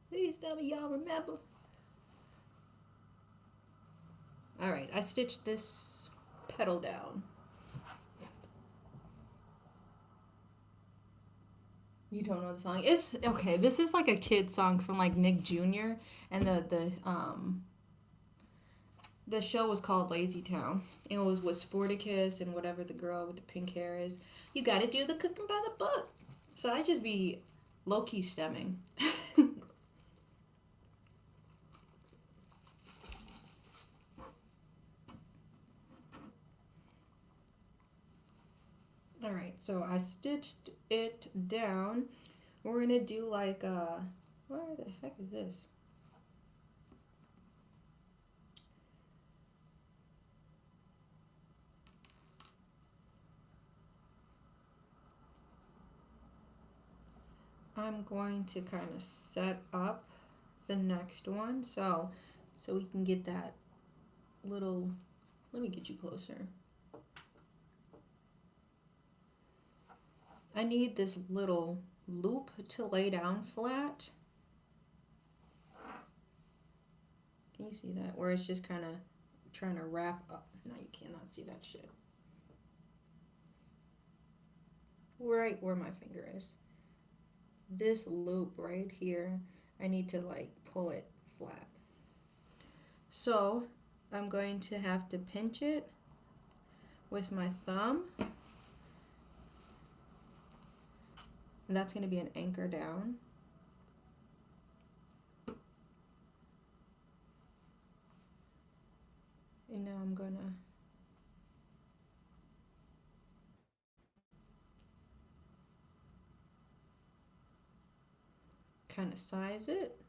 Speaker 2: Please tell me y'all remember. Alright, I stitched this petal down. You don't know the song? It's okay. This is like a kid song from like Nick Jr. and the show was called Lazy Town. It was with Sporticus and whatever the girl with the pink hair is. You got to do the cooking by the book. So I just be low key stemming. All right, so I stitched it down. We're gonna do like where the heck is this? I'm going to kind of set up the next one so we can get that little, let me get you closer. I need this little loop to lay down flat. Can you see that? Where it's just kind of trying to wrap up. No, you cannot see that shit. Right where my finger is. This loop right here, I need to like pull it flat. So I'm going to have to pinch it with my thumb. And that's going to be an anchor down. And now I'm going to kind of size it.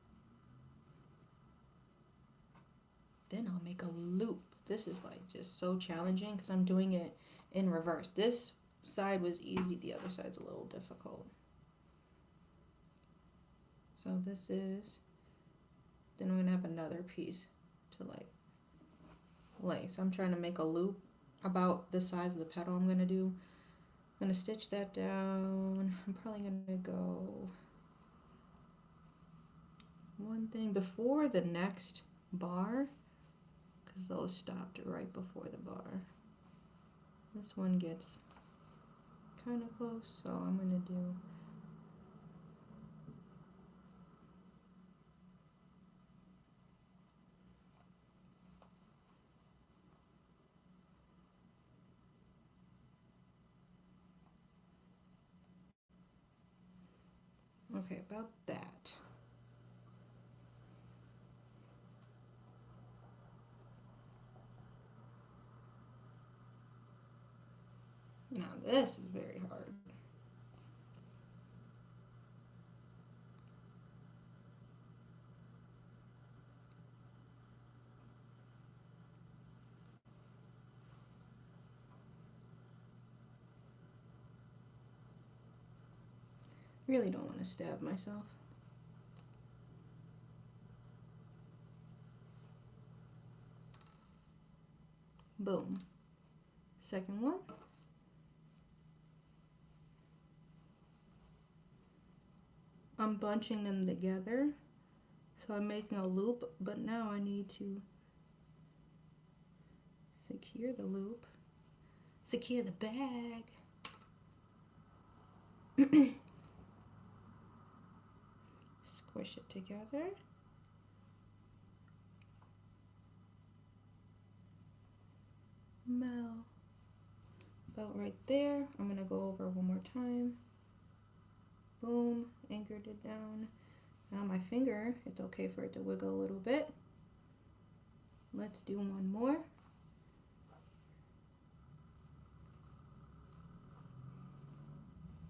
Speaker 2: Then I'll make a loop. This is like just so challenging because I'm doing it in reverse. This side was easy, the other side's a little difficult. So this is, then we're gonna have another piece to like lay. So I'm trying to make a loop about the size of the petal I'm gonna do. I'm gonna stitch that down. I'm probably gonna go one thing before the next bar, because those stopped right before the bar. This one gets kind of close, so I'm gonna do okay, about that. Now this is very hard. Really don't want to stab myself. Boom. Second one. I'm bunching them together. So I'm making a loop, but now I need to secure the loop. Secure the bag. Squish it together. About right there. I'm gonna go over one more time. Boom, anchored it down. Now my finger, it's okay for it to wiggle a little bit. Let's do one more.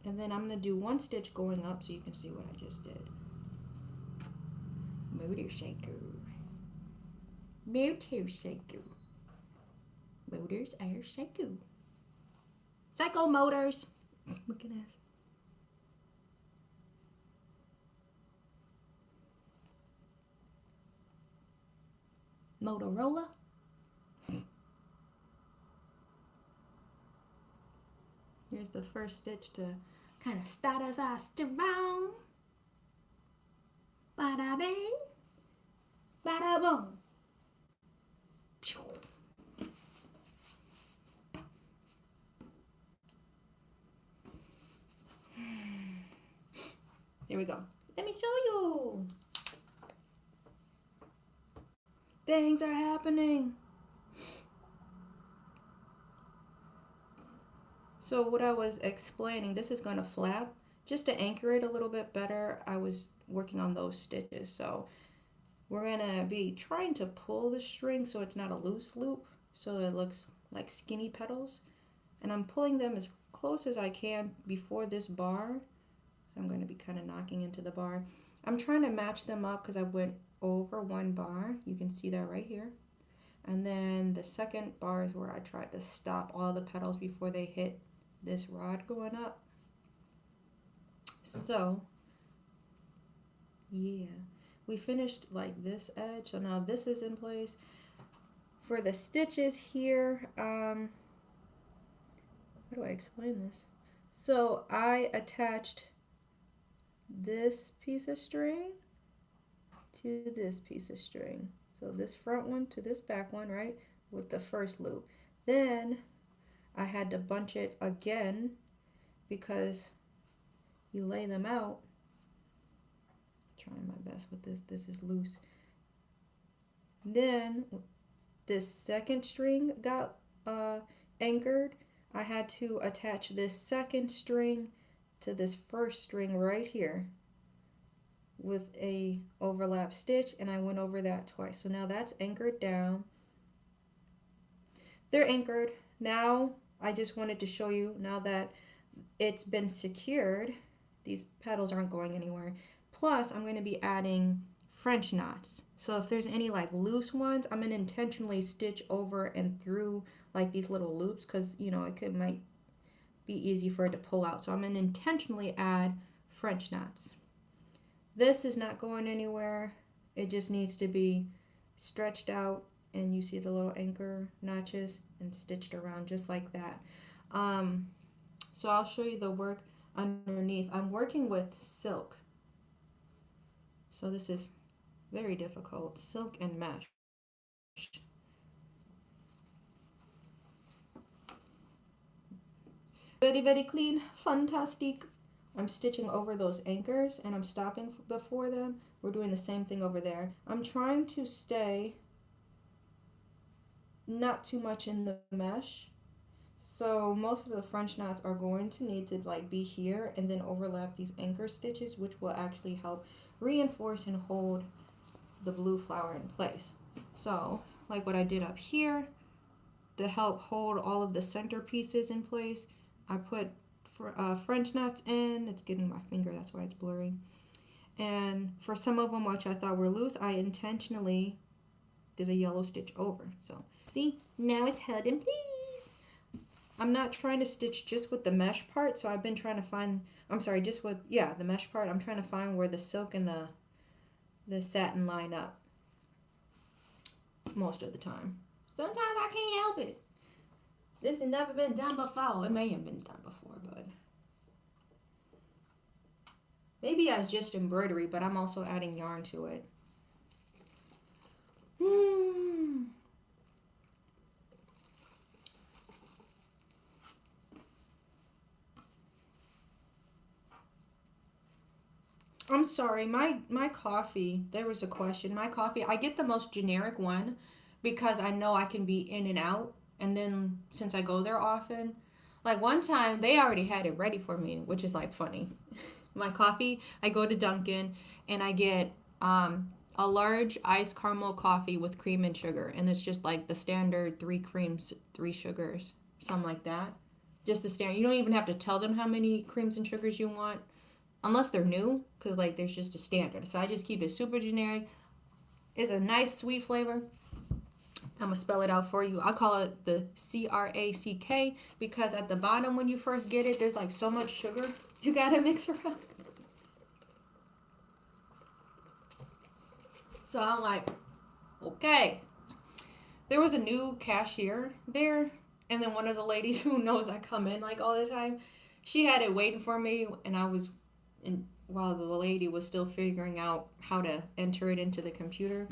Speaker 2: And then I'm gonna do one stitch going up so you can see what I just did. Motorcycle. Motorcycle. Motors are psycho. Psycho motors. Look at this. Motorola. Here's the first stitch to kind of start us around. Bada bing, bada boom. Here we go. Let me show you. Things are happening. So what I was explaining, this is going to flap. Just to anchor it a little bit better, I was working on those stitches. So we're going to be trying to pull the string so it's not a loose loop, so it looks like skinny petals. And I'm pulling them as close as I can before this bar. So I'm going to be kind of knocking into the bar. I'm trying to match them up because I went over one bar. You can see that right here. And then the second bar is where I tried to stop all the petals before they hit this rod going up. So yeah, we finished like this edge. So now this is in place. For the stitches here, how do I explain this? So I attached this piece of string to this piece of string. So this front one to this back one, right? With the first loop. Then I had to bunch it again because you lay them out. Trying my best with this. This is loose. Then this second string got anchored. I had to attach this second string to this first string right here with a overlap stitch, and I went over that twice. So now that's anchored down. They're anchored. Now I just wanted to show you, now that it's been secured, these petals aren't going anywhere. Plus I'm going to be adding French knots. So if there's any like loose ones, I'm going to intentionally stitch over and through like these little loops, because you know it might be easy for it to pull out. So I'm going to intentionally add French knots. This is not going anywhere. It just needs to be stretched out, and you see the little anchor notches and stitched around just like that. So I'll show you the work underneath. I'm working with silk. So this is very difficult. Silk and mesh. Very, very clean. Fantastic. I'm stitching over those anchors and I'm stopping before them. We're doing the same thing over there. I'm trying to stay not too much in the mesh. So most of the French knots are going to need to like be here and then overlap these anchor stitches, which will actually help reinforce and hold the blue flower in place. So like what I did up here to help hold all of the center pieces in place, I put French knots in. It's getting my finger, that's why it's blurry. And for some of them, which I thought were loose, I intentionally did a yellow stitch over. So see, now it's held in place. I'm not trying to stitch just with the mesh part, so I've been trying to find, I'm sorry, just with, yeah, the mesh part. I'm trying to find where the silk and the satin line up most of the time. Sometimes I can't help it. This has never been done before. It may have been done before, but maybe as just embroidery, but I'm also adding yarn to it. I'm sorry, my coffee, there was a question. My coffee, I get the most generic one because I know I can be in and out. And then since I go there often, like one time they already had it ready for me, which is like funny. My coffee, I go to Dunkin' and I get a large iced caramel coffee with cream and sugar. And it's just like the standard 3 creams, 3 sugars, something like that. Just the standard. You don't even have to tell them how many creams and sugars you want unless they're new, because like there's just a standard. So I just keep it super generic. It's a nice sweet flavor. I'm gonna spell it out for you. I call it the CRACK because at the bottom when you first get it, there's like so much sugar you gotta mix around. So I'm like, okay. There was a new cashier there, and then one of the ladies who knows I come in like all the time, she had it waiting for me, and I was in while the lady was still figuring out how to enter it into the computer.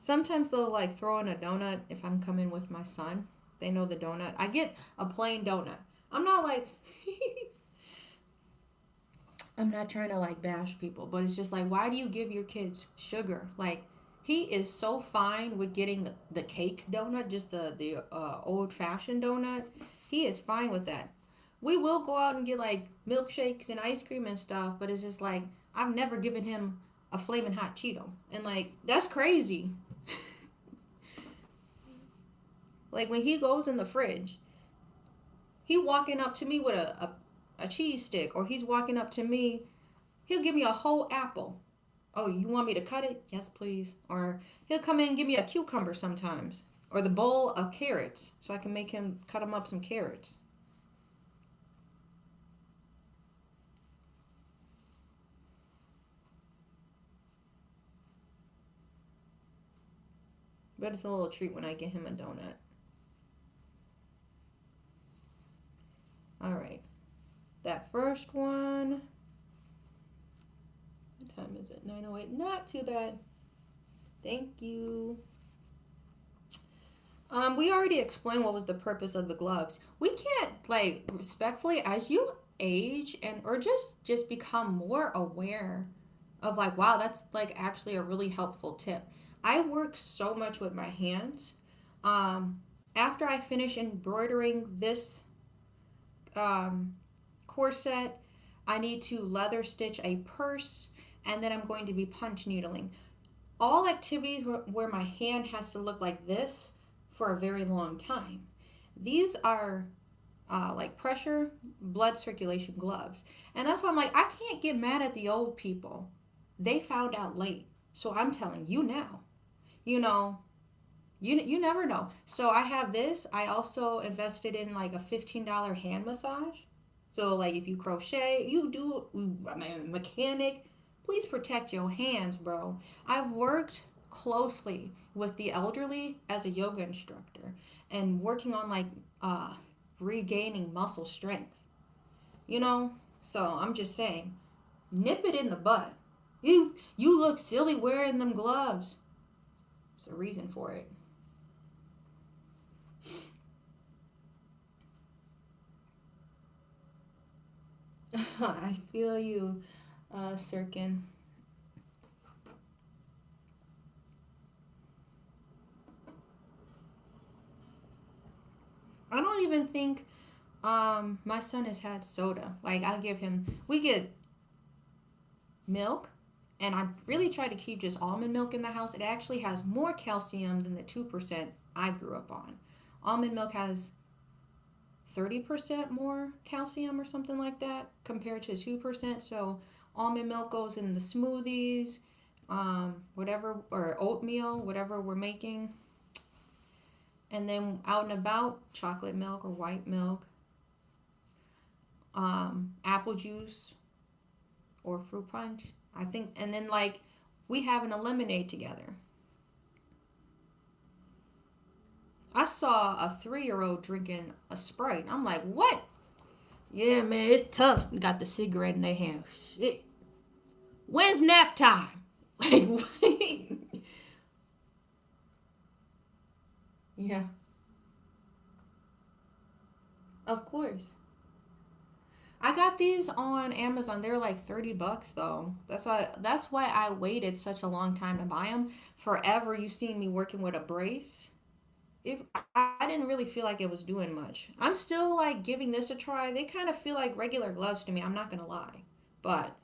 Speaker 2: Sometimes they'll like throw in a donut if I'm coming with my son. They know the donut. I get a plain donut. I'm not like I'm not trying to like bash people, but it's just like why do you give your kids sugar? Like he is so fine with getting the cake donut, just the old fashioned donut. He is fine with that. We will go out and get like milkshakes and ice cream and stuff, but it's just like I've never given him a flaming hot Cheeto, and like that's crazy. Like when he goes in the fridge, he walking up to me with a cheese stick, or he's walking up to me, he'll give me a whole apple. Oh, you want me to cut it? Yes, please. Or he'll come in and give me a cucumber sometimes, or the bowl of carrots, so I can make him cut him up some carrots. But it's a little treat when I get him a donut. All right. That first one. What time is it? 9:08. Not too bad. Thank you. We already explained what was the purpose of the gloves. We can't like respectfully as you age and or just become more aware of like wow, that's like actually a really helpful tip. I work so much with my hands. Um After I finish embroidering this um corset, I need to leather stitch a purse, and then I'm going to be punch needling. All activities where my hand has to look like this for a very long time. These are like pressure, blood circulation gloves. And that's why I'm like, I can't get mad at the old people. They found out late. So I'm telling you now, you know, you never know. So I have this. I also invested in like a $15 hand massage. So like if you crochet, you do I mean mechanic, please protect your hands, bro. I've worked closely with the elderly as a yoga instructor and working on like regaining muscle strength. You know? So I'm just saying, nip it in the butt. You look silly wearing them gloves. There's a reason for it. I feel you, Sirkin. I don't even think my son has had soda. Like I give him we get milk, and I really try to keep just almond milk in the house. It actually has more calcium than the 2% I grew up on. Almond milk has 30% more calcium or something like that compared to 2%. So almond milk goes in the smoothies, whatever, or oatmeal, whatever we're making. And then out and about, chocolate milk or white milk, apple juice or fruit punch. I think, and then like we have an lemonade together. I saw a 3-year-old drinking a Sprite. I'm like, what? Yeah, man, it's tough. Got the cigarette in their hand. Shit. When's nap time? Like, yeah, of course. I got these on Amazon. They're like $30 though. That's why I waited such a long time to buy them. Forever you seen me working with a brace. If I didn't really feel like it was doing much. I'm still like giving this a try. They kind of feel like regular gloves to me. I'm not gonna lie, but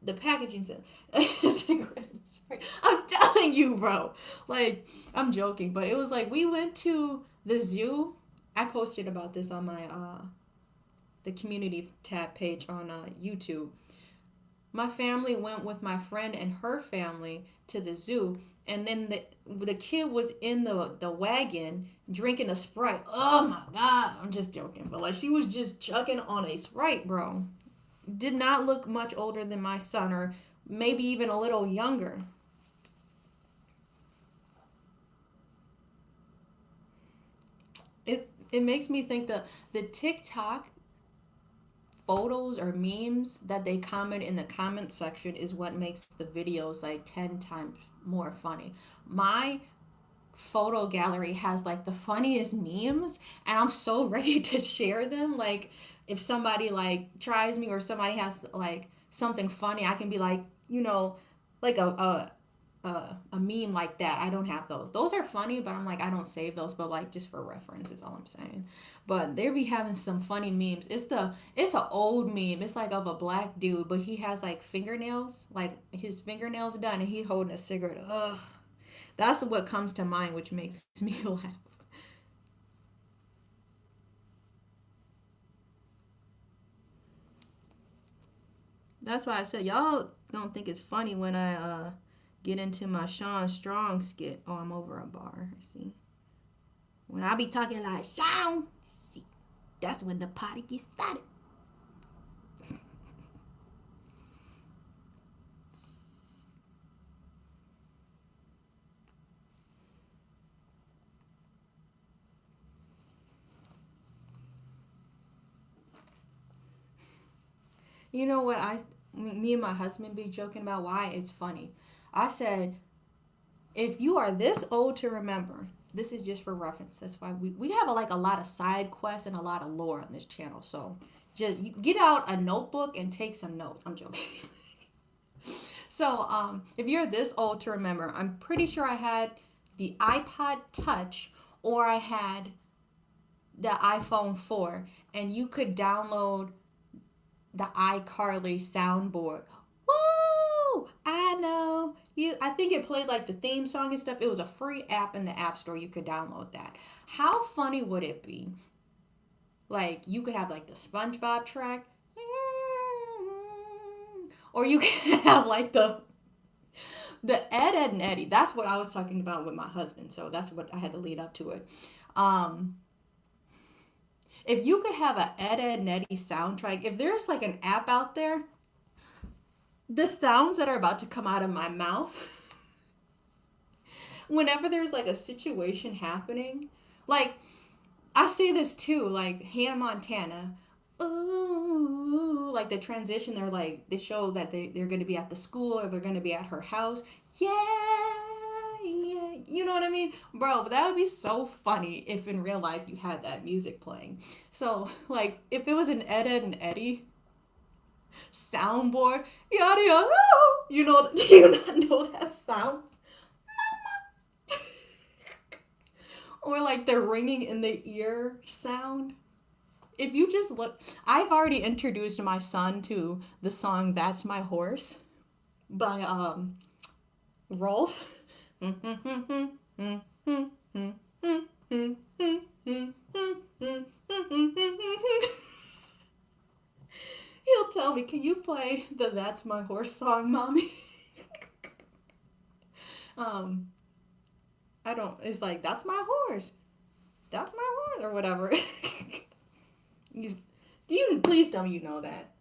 Speaker 2: the packaging said, I'm telling you, bro. Like I'm joking, but it was like we went to the zoo. I posted about this on my the community tab page on YouTube. My family went with my friend and her family to the zoo, and then the kid was in the wagon drinking a Sprite. Oh my god, I'm just joking, but like she was just chugging on a Sprite, bro. Did not look much older than my son, or maybe even a little younger. It makes me think the TikTok photos or memes that they comment in the comment section is what makes the videos like 10 times more funny. My photo gallery has like the funniest memes, and I'm so ready to share them. Like if somebody like tries me or somebody has like something funny, I can be like, like a meme like that. I don't have those. Those are funny, but I'm like I don't save those, but like just for reference is all I'm saying. But they be having some funny memes. It's a old meme. It's like of a black dude, but he has like fingernails, like his fingernails done, and he holding a cigarette. Ugh. That's what comes to mind, which makes me laugh. That's why I said y'all don't think it's funny when I get into my Sean Strong skit. Oh, I'm over a bar. See, when I be talking like Sean, see, that's when the party gets started. You know what me and my husband be joking about why it's funny. I said, if you are this old to remember, this is just for reference. That's why we have like a lot of side quests and a lot of lore on this channel. So just get out a notebook and take some notes. I'm joking. So if you're this old to remember, I'm pretty sure I had the iPod Touch or I had the iPhone 4, and you could download the iCarly soundboard. Woo! I know you. I think it played like the theme song and stuff. It was a free app in the App Store. You could download that. How funny would it be? Like you could have like the SpongeBob track, or you could have like the Ed and Eddie. That's what I was talking about with my husband. So that's what I had to lead up to it. Um, if you could have a Ed and Eddie soundtrack, if there's like an app out there, the sounds that are about to come out of my mouth whenever there's like a situation happening, like I say this too, like Hannah Montana. Ooh, like the transition, they're like, they show that they're going to be at the school or they're going to be at her house. Yeah, yeah. You know what I mean? Bro, but that would be so funny if in real life you had that music playing. So, like, if it was an Ed and Eddie soundboard, yada yada, do you not know that sound? Or like the ringing in the ear sound. If you just look, I've already introduced my son to the song "That's My Horse" by Rolf. He'll tell me, "Can you play the That's My Horse song, mommy?" um, I don't. It's like that's my horse. That's my horse, or whatever. you, do you please tell me you know that?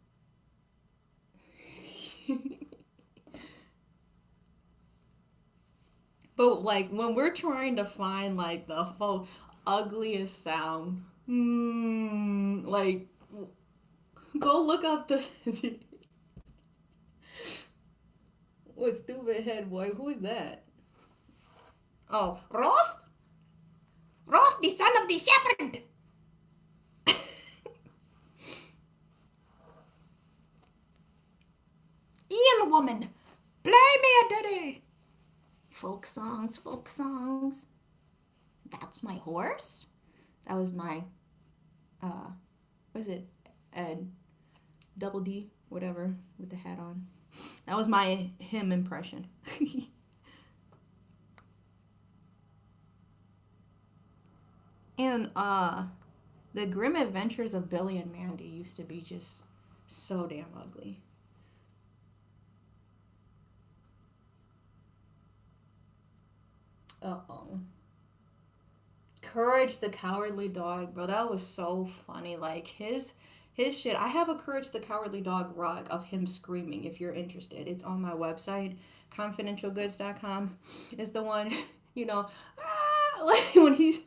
Speaker 2: But like when we're trying to find like the ugliest sound, like go look up the what stupid head boy? Who is that? Oh, Rolf? Rolf, the son of the shepherd. songs, folk songs. That's my horse. That was my, was it Ed, double D, whatever, with the hat on. That was my him impression. And the Grim Adventures of Billy and Mandy used to be just so damn ugly. Uh-oh. Courage the Cowardly Dog, bro, that was so funny. Like his shit. I have a Courage the Cowardly Dog rug of him screaming if you're interested. It's on my website, confidentialgoods.com. Is the one, you know, like when he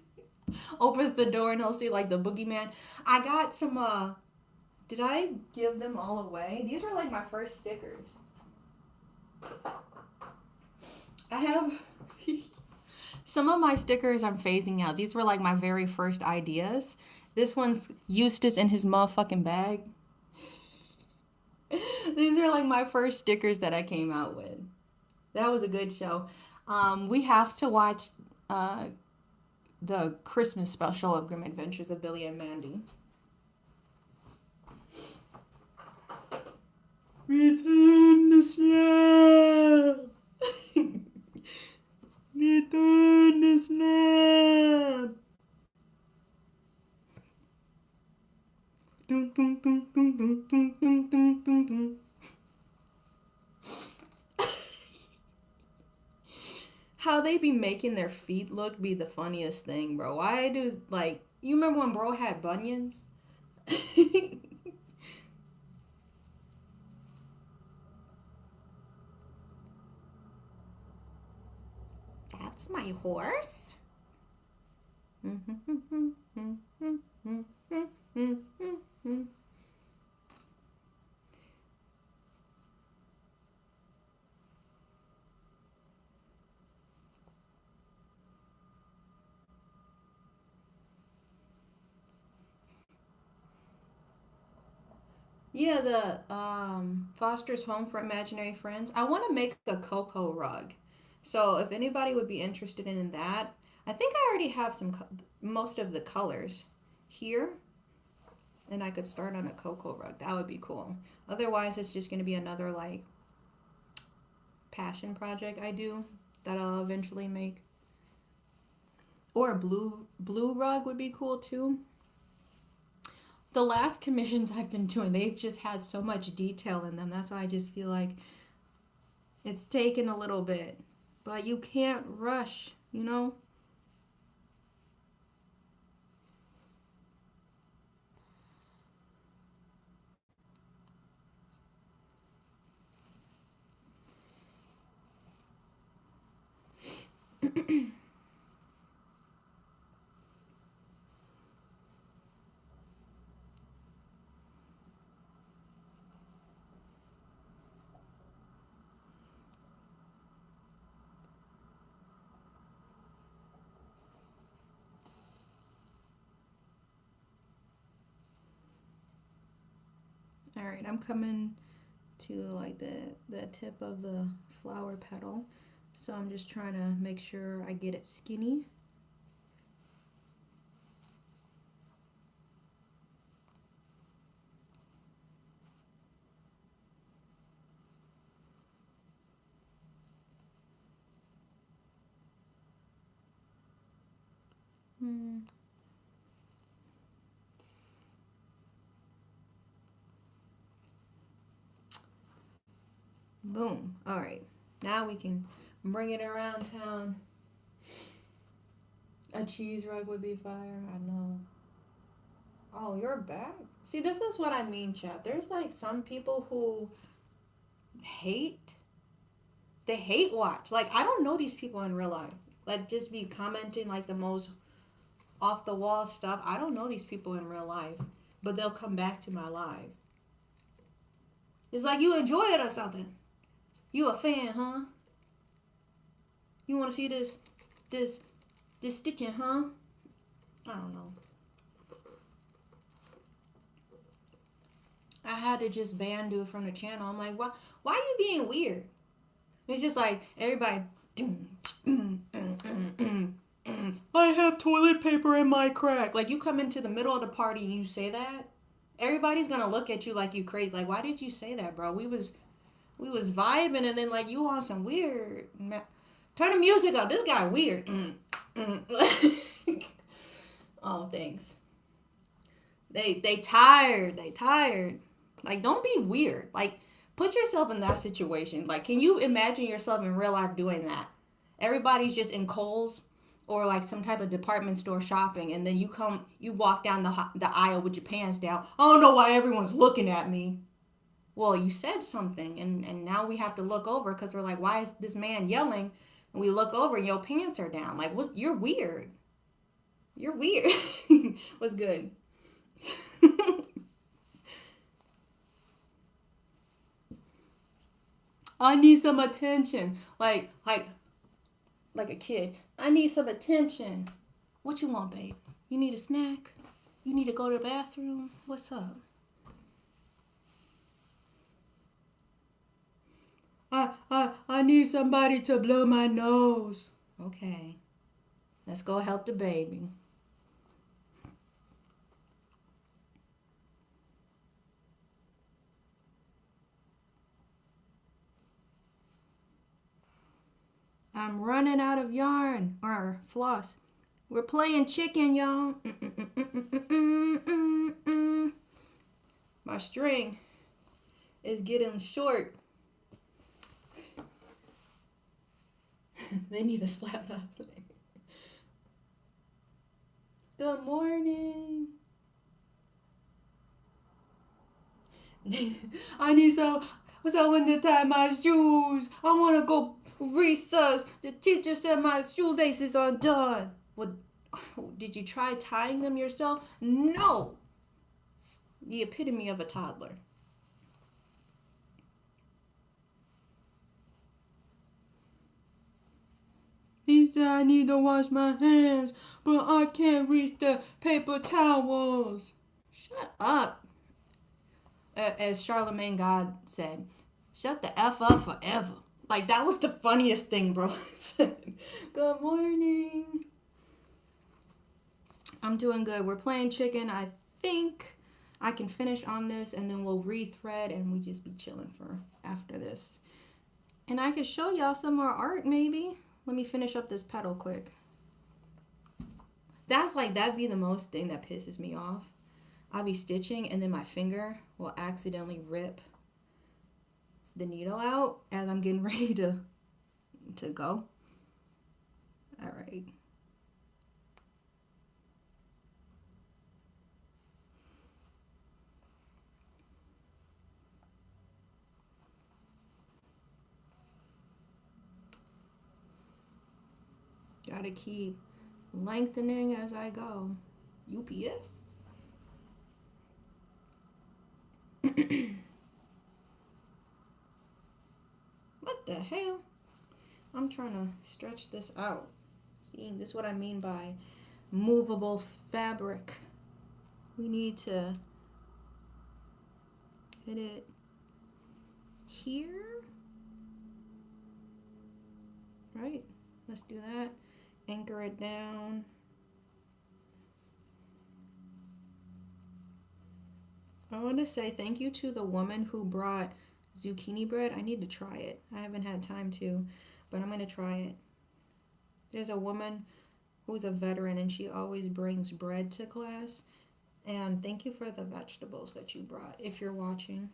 Speaker 2: opens the door and he'll see like the boogeyman. I got some did I give them all away? These were like my first stickers. I have some of my stickers I'm phasing out. These were like my very first ideas. This one's Eustace in his motherfucking bag. These are like my first stickers that I came out with. That was a good show. We have to watch the Christmas special of Grim Adventures of Billy and Mandy. Return the slab! Return the slab! Dun, dun, dun, dun, dun, dun, dun, dun, dun, dun. How they be making their feet look be the funniest thing, bro. Why do, like, you remember when bro had bunions? That's my horse. Yeah, the Foster's Home for Imaginary Friends. I want to make a cocoa rug. So if anybody would be interested in that, I think I already have most of the colors here, and I could start on a cocoa rug. That would be cool. Otherwise, it's just going to be another like passion project I do that I'll eventually make. Or a blue rug would be cool too. The last commissions I've been doing, they've just had so much detail in them. That's why I just feel like it's taken a little bit. But you can't rush, you know? All right, I'm coming to like the tip of the flower petal. So I'm just trying to make sure I get it skinny. Boom. All right. Now we can bring it around town. A cheese rug would be fire. I know. Oh, you're back. See, this is what I mean, chat. There's like some people who hate. They hate watch. Like, I don't know these people in real life. Like, just be commenting like the most off the wall stuff. I don't know these people in real life. But they'll come back to my live. It's like you enjoy it or something. You a fan, huh? You want to see this stitching, huh? I don't know. I had to just ban dude from the channel. I'm like, why are you being weird? It's just like everybody, I have toilet paper in my crack. Like, you come into the middle of the party and you say that, everybody's gonna look at you like you crazy. Like, why did you say that, bro? We was vibing, and then like you on some weird. Turn the music up. This guy weird. Oh, thanks. They tired. They tired. Like, don't be weird. Like, put yourself in that situation. Like, can you imagine yourself in real life doing that? Everybody's just in Kohl's or like some type of department store shopping, and then you walk down the aisle with your pants down. I don't know why everyone's looking at me. Well, you said something, and now we have to look over because we're like, why is this man yelling? And we look over and your pants are down. Like, what? You're weird. You're weird. What's good? I need some attention. Like a kid. I need some attention. What you want, babe? You need a snack? You need to go to the bathroom? What's up? I need somebody to blow my nose. Okay. Let's go help the baby. I'm running out of yarn or floss. We're playing chicken, y'all. My string is getting short. They need to slap us. Good morning. I need someone to tie my shoes. I want to go recess. The teacher said my shoelaces are undone. What? Did you try tying them yourself? No. The epitome of a toddler. He said I need to wash my hands, but I can't reach the paper towels. Shut up. As Charlemagne God said, shut the F up forever. Like, that was the funniest thing, bro. Good morning. I'm doing good. We're playing chicken. I think I can finish on this, and then we'll rethread, and we just be chilling for after this. And I could show y'all some more art, maybe. Let me finish up this petal quick. That'd be the most thing that pisses me off. I'll be stitching, and then my finger will accidentally rip the needle out as I'm getting ready to go. All right. Gotta keep lengthening as I go. UPS? What the hell? I'm trying to stretch this out. See, this is what I mean by movable fabric. We need to hit it here. Right? Let's do that. Anchor it down. I want to say thank you to the woman who brought zucchini bread. I need to try it. I haven't had time to, but I'm going to try it. There's a woman who's a veteran, and she always brings bread to class. And thank you for the vegetables that you brought, if you're watching.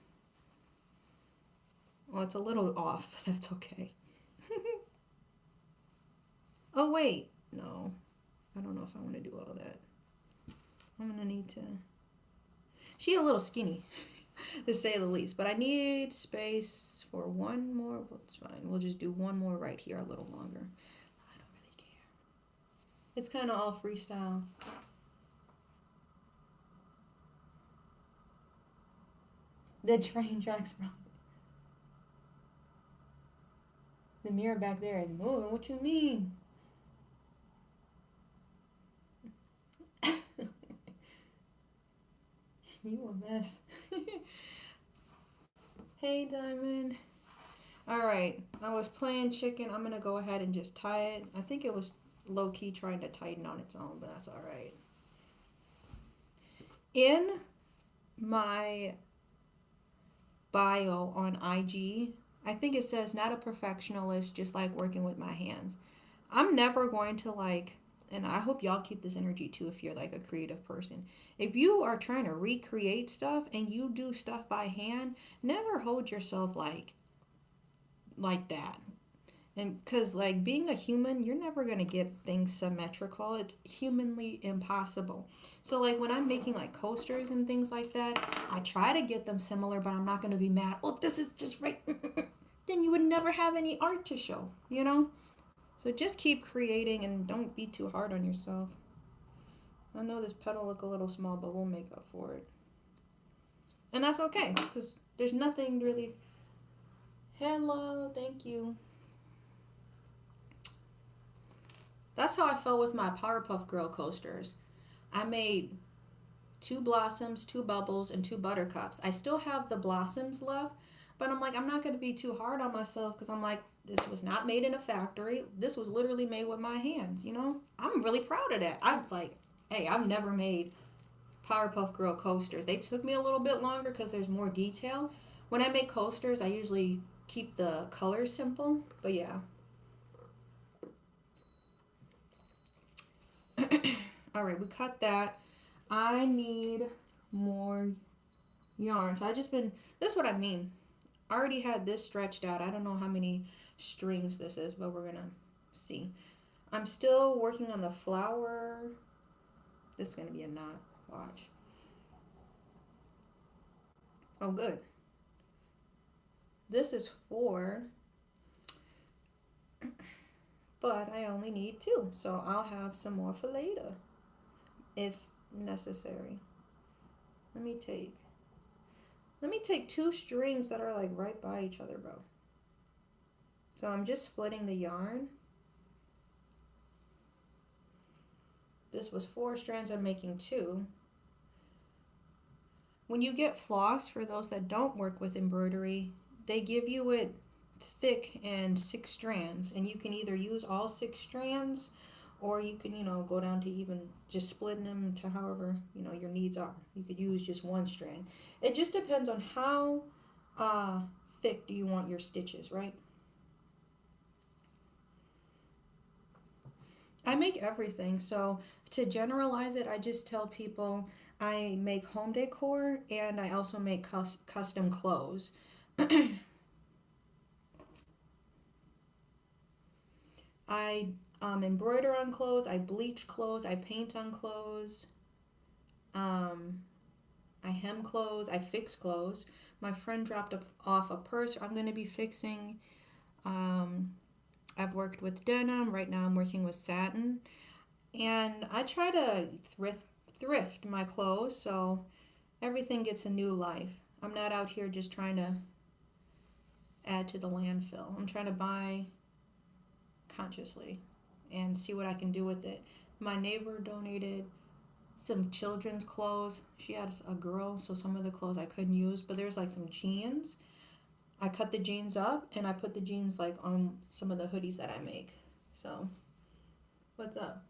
Speaker 2: Well, it's a little off, but that's okay. Oh, wait. No. I don't know if I want to do all that. I'm going to need to... She's a little skinny, to say the least. But I need space for one more. Well, it's fine. We'll just do one more right here a little longer. I don't really care. It's kind of all freestyle. The train tracks from... The mirror back there is moving. What you mean? You a mess. Hey, Diamond. All right. I was playing chicken. I'm going to go ahead and just tie it. I think it was low-key trying to tighten on its own, but that's all right. In my bio on IG, I think it says not a perfectionist, just like working with my hands. I'm never going to like, and I hope y'all keep this energy too if you're like a creative person. If you are trying to recreate stuff and you do stuff by hand, never hold yourself like that. And because like being a human, you're never going to get things symmetrical. It's humanly impossible. So like when I'm making like coasters and things like that, I try to get them similar, but I'm not going to be mad. Oh, this is just right. Then you would never have any art to show, you know? So just keep creating and don't be too hard on yourself. I know this petal look a little small, but we'll make up for it. And that's okay, because there's nothing really. Hello, thank you. That's how I felt with my Powerpuff Girl coasters. I made 2 blossoms, 2 bubbles, and 2 buttercups. I still have the blossoms left, but I'm like, I'm not going to be too hard on myself because I'm like, this was not made in a factory. This was literally made with my hands, you know? I'm really proud of that. I'm like, hey, I've never made Powerpuff Girl coasters. They took me a little bit longer because there's more detail. When I make coasters, I usually keep the colors simple, but yeah. All right, we cut that. I need more yarn. So this is what I mean. I already had this stretched out. I don't know how many strings this is, but we're going to see. I'm still working on the flower. This is going to be a knot. Watch. Oh, good. This is 4, but I only need 2. So I'll have some more for later if necessary. Let me take 2 strings that are like right by each other, bro. So I'm just splitting the yarn. This was 4 strands, I'm making 2. When you get floss, for those that don't work with embroidery, they give you it thick and 6 strands, and you can either use all 6 strands or you can, go down to even just splitting them to however, your needs are. You could use just 1 strand. It just depends on how thick do you want your stitches, right? I make everything. So to generalize it, I just tell people I make home decor and I also make custom clothes. I embroider on clothes, I bleach clothes, I paint on clothes, I hem clothes, I fix clothes. My friend dropped off a purse I'm going to be fixing. I've worked with denim. Right now I'm working with satin. And I try to thrift my clothes so everything gets a new life. I'm not out here just trying to add to the landfill. I'm trying to buy consciously and see what I can do with it. My neighbor donated some children's clothes. She had a girl, so some of the clothes I couldn't use, but there's like some jeans. I cut the jeans up and I put the jeans like on some of the hoodies that I make. So, what's up?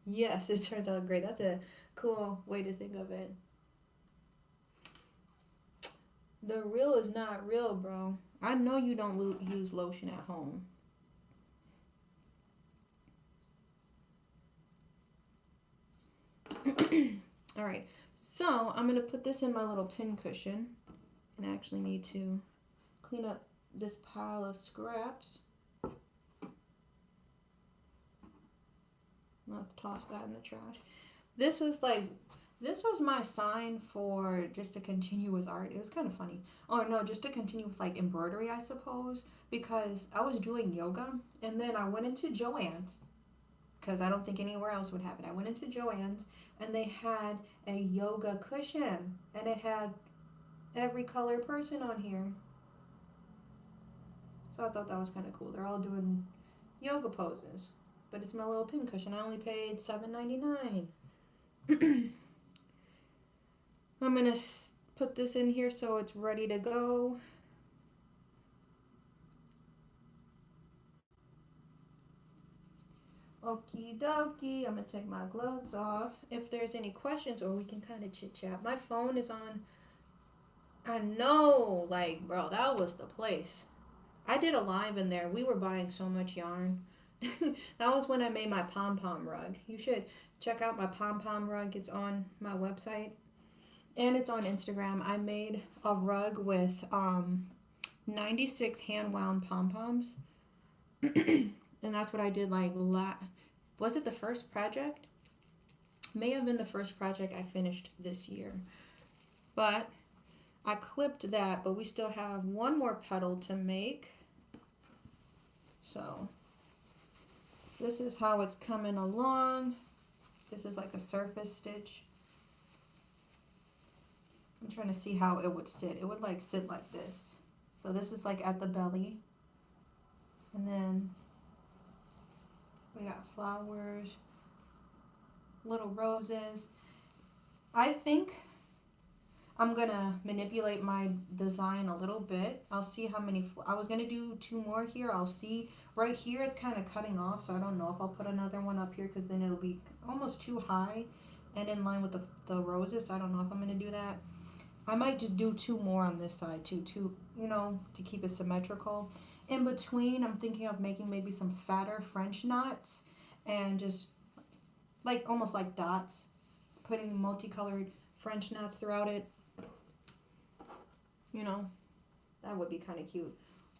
Speaker 2: Yes, it turns out great. That's a cool way to think of it. The real is not real, bro. I know you don't use lotion at home. All right, so I'm going to put this in my little pin cushion. And I actually need to clean up this pile of scraps. I'll have to toss that in the trash. This was my sign for just to continue with art. It was kind of funny. Oh no, just to continue with like embroidery, I suppose, because I was doing yoga and then I went into Joann's because I don't think anywhere else would have it. I went into Joann's and they had a yoga cushion and it had every color person on here. So I thought that was kind of cool. They're all doing yoga poses, but it's my little pin cushion. I only paid $7.99. I'm going to put this in here so it's ready to go. Okie dokie. I'm gonna take my gloves off. If there's any questions, or we can kind of chit chat. My phone is on. I know, like, bro, that was the place. I did a live in there. We were buying so much yarn. That was when I made my pom-pom rug. You should check out my pom-pom rug. It's on my website and it's on Instagram. I made a rug with 96 hand-wound pom-poms. And that's what I did like was it the first project? May have been the first project I finished this year. But I clipped that, but we still have one more petal to make. So this is how it's coming along. This is like a surface stitch. I'm trying to see how it would sit. It would like sit like this. So this is like at the belly. And then we got flowers, little roses. I think I'm gonna manipulate my design a little bit. I'll see how many, I was gonna do 2 more here. I'll see. Right here it's kind of cutting off, so I don't know if I'll put another one up here because then it'll be almost too high and in line with the roses, so I don't know if I'm gonna do that. I might just do 2 more on this side too, you know, to keep it symmetrical. In between, I'm thinking of making maybe some fatter French knots and just like almost like dots, putting multicolored French knots throughout it. You know, that would be kind of cute.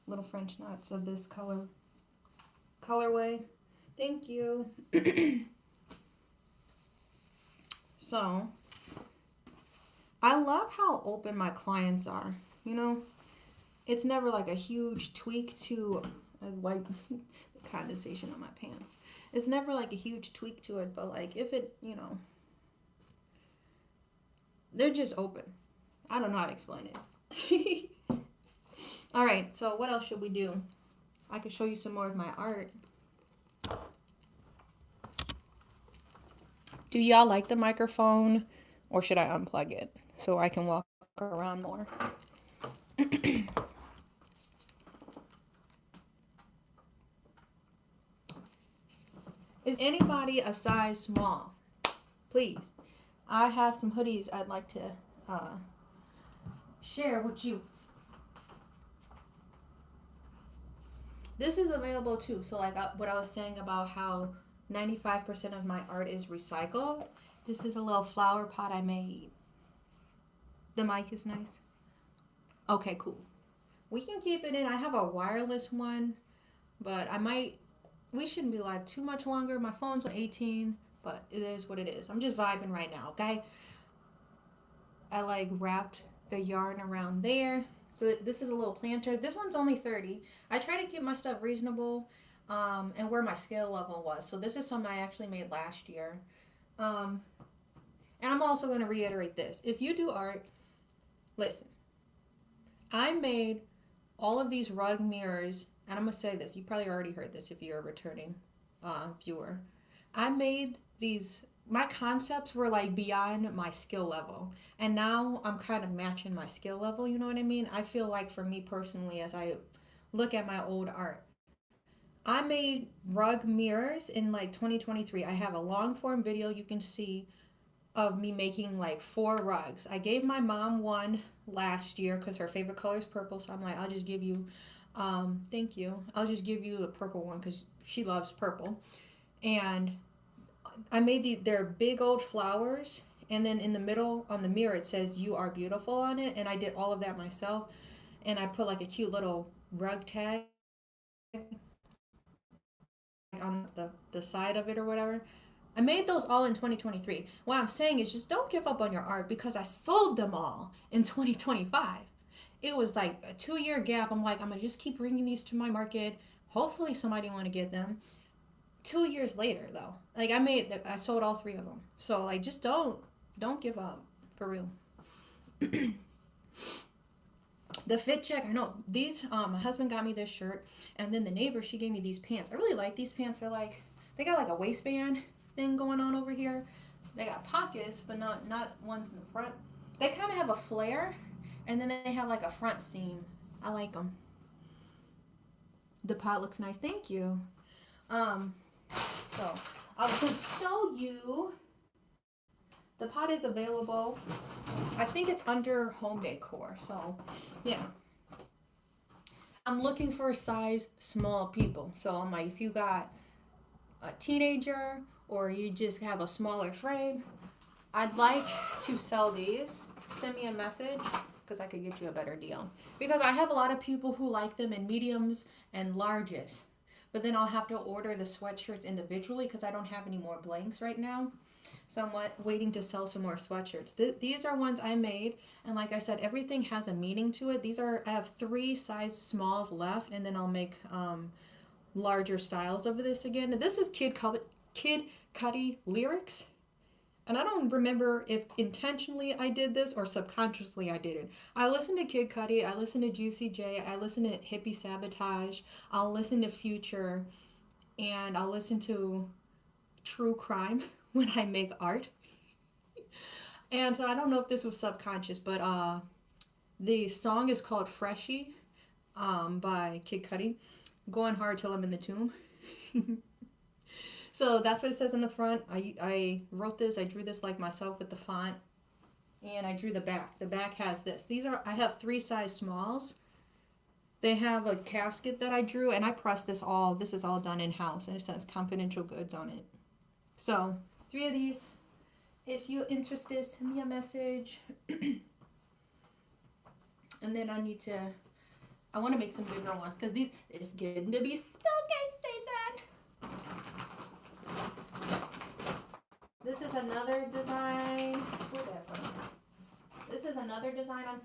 Speaker 2: Little French knots of this colorway. Thank you. So, I love how open my clients are. You know, it's never like a huge tweak to wipe the condensation on my pants. It's never like a huge tweak to it, but like if it, you know, they're just open. I don't know how to explain it. All right, so what else should we do? I could show you some more of my art. Do y'all like the microphone, or should I unplug it so I can walk around more? Is anybody a size small? Please. I have some hoodies I'd like to share with you. This is available too. So like what I was saying about how 95% of my art is recycled. This is a little flower pot I made. The mic is nice. Okay, cool. We can keep it in. I have a wireless one, but we shouldn't be live too much longer. My phone's on 18, but it is what it is. I'm just vibing right now, okay? I like wrapped the yarn around there. So this is a little planter. This one's only 30. I try to keep my stuff reasonable and where my skill level was. So this is something I actually made last year. And I'm also going to reiterate this. If you do art, listen. I made all of these rug mirrors, and I'm going to say this. You probably already heard this if you're a returning viewer. I made these, my concepts were like beyond my skill level. And now I'm kind of matching my skill level, you know what I mean? I feel like for me personally, as I look at my old art, I made rug mirrors in like 2023. I have a long form video you can see of me making like 4 rugs. I gave my mom one last year because her favorite color is purple. So I'm like, I'll just give you, thank you. I'll just give you the purple one because she loves purple. And I made their big old flowers. And then in the middle on the mirror, it says, "You are beautiful" on it. And I did all of that myself. And I put like a cute little rug tag on the side of it or whatever. I made those all in 2023. What I'm saying is just don't give up on your art because I sold them all in 2025. It was like a 2-year gap. I'm like, I'm going to just keep bringing these to my market. Hopefully somebody want to get them. 2 years later though, like I sold all 3 of them. So like, just don't give up for real. The fit check, I know these, my husband got me this shirt, and then the neighbor, she gave me these pants. I really like these pants. They're like, they got like a waistband thing going on over here. They got pockets, but not ones in the front. They kind of have a flare, and then they have like a front seam. I like them. The pot looks nice. Thank you. So I will show you. The pot is available. I think it's under home decor. So yeah. I'm looking for size small people. So I'm like, if you got a teenager or you just have a smaller frame, I'd like to sell these. Send me a message because I could get you a better deal. Because I have a lot of people who like them in mediums and larges. But then I'll have to order the sweatshirts individually because I don't have any more blanks right now. So I'm waiting to sell some more sweatshirts. These are ones I made, and like I said, everything has a meaning to it. I have 3 size smalls left, and then I'll make larger styles of this again. This is Kid Cudi lyrics, and I don't remember if intentionally I did this or subconsciously I did it. I listen to Kid Cudi, I listen to Juicy J, I listen to Hippie Sabotage, I'll listen to Future, and I'll listen to true crime when I make art. And so I don't know if this was subconscious, but the song is called Freshie by Kid Cudi. Going hard till I'm in the tomb. So that's what it says in the front. I wrote this, I drew this like myself with the font. And I drew the back. The back has this. I have 3 size smalls. They have a casket that I drew, and I pressed this all. This is all done in-house, and it says confidential goods on it. So 3 of these. If you're interested, send me a message. And then I want to make some bigger ones because it's getting to be spooky season. This is another design. This is another design I'm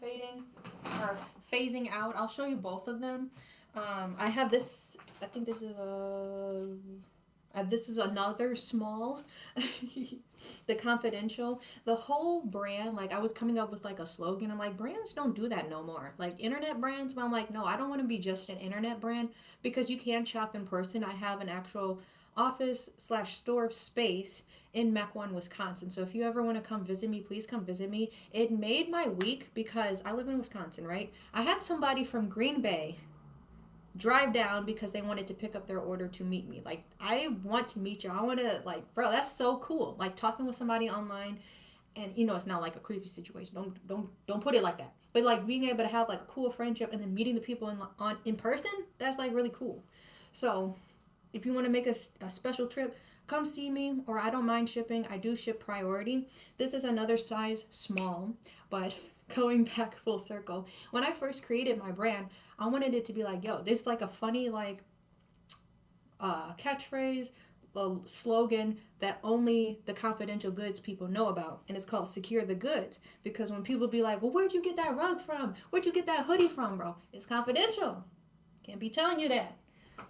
Speaker 2: phasing out. I'll show you both of them. I have this. I think this is this is another small. The confidential. The whole brand, like I was coming up with like a slogan. I'm like, brands don't do that no more. Like internet brands, but I'm like, no, I don't want to be just an internet brand because you can shop in person. I have an actual office/store space in Mequon, Wisconsin. So if you ever want to come visit me, please come visit me. It made my week because I live in Wisconsin, right? I had somebody from Green Bay drive down because they wanted to pick up their order to meet me. Like, I want to meet you. I want to, like, bro, that's so cool. Like, talking with somebody online, and, you know, it's not like a creepy situation. Don't put it like that. But, like, being able to have, like, a cool friendship and then meeting the people in person, that's, like, really cool. So, if you want to make a special trip, come see me, or I don't mind shipping. I do ship priority. This is another size small, but going back full circle. When I first created my brand, I wanted it to be like, yo, this is like a funny, like, catchphrase, a slogan that only the confidential goods people know about. And it's called Secure the Goods. Because when people be like, well, where'd you get that rug from? Where'd you get that hoodie from, bro? It's confidential. Can't be telling you that.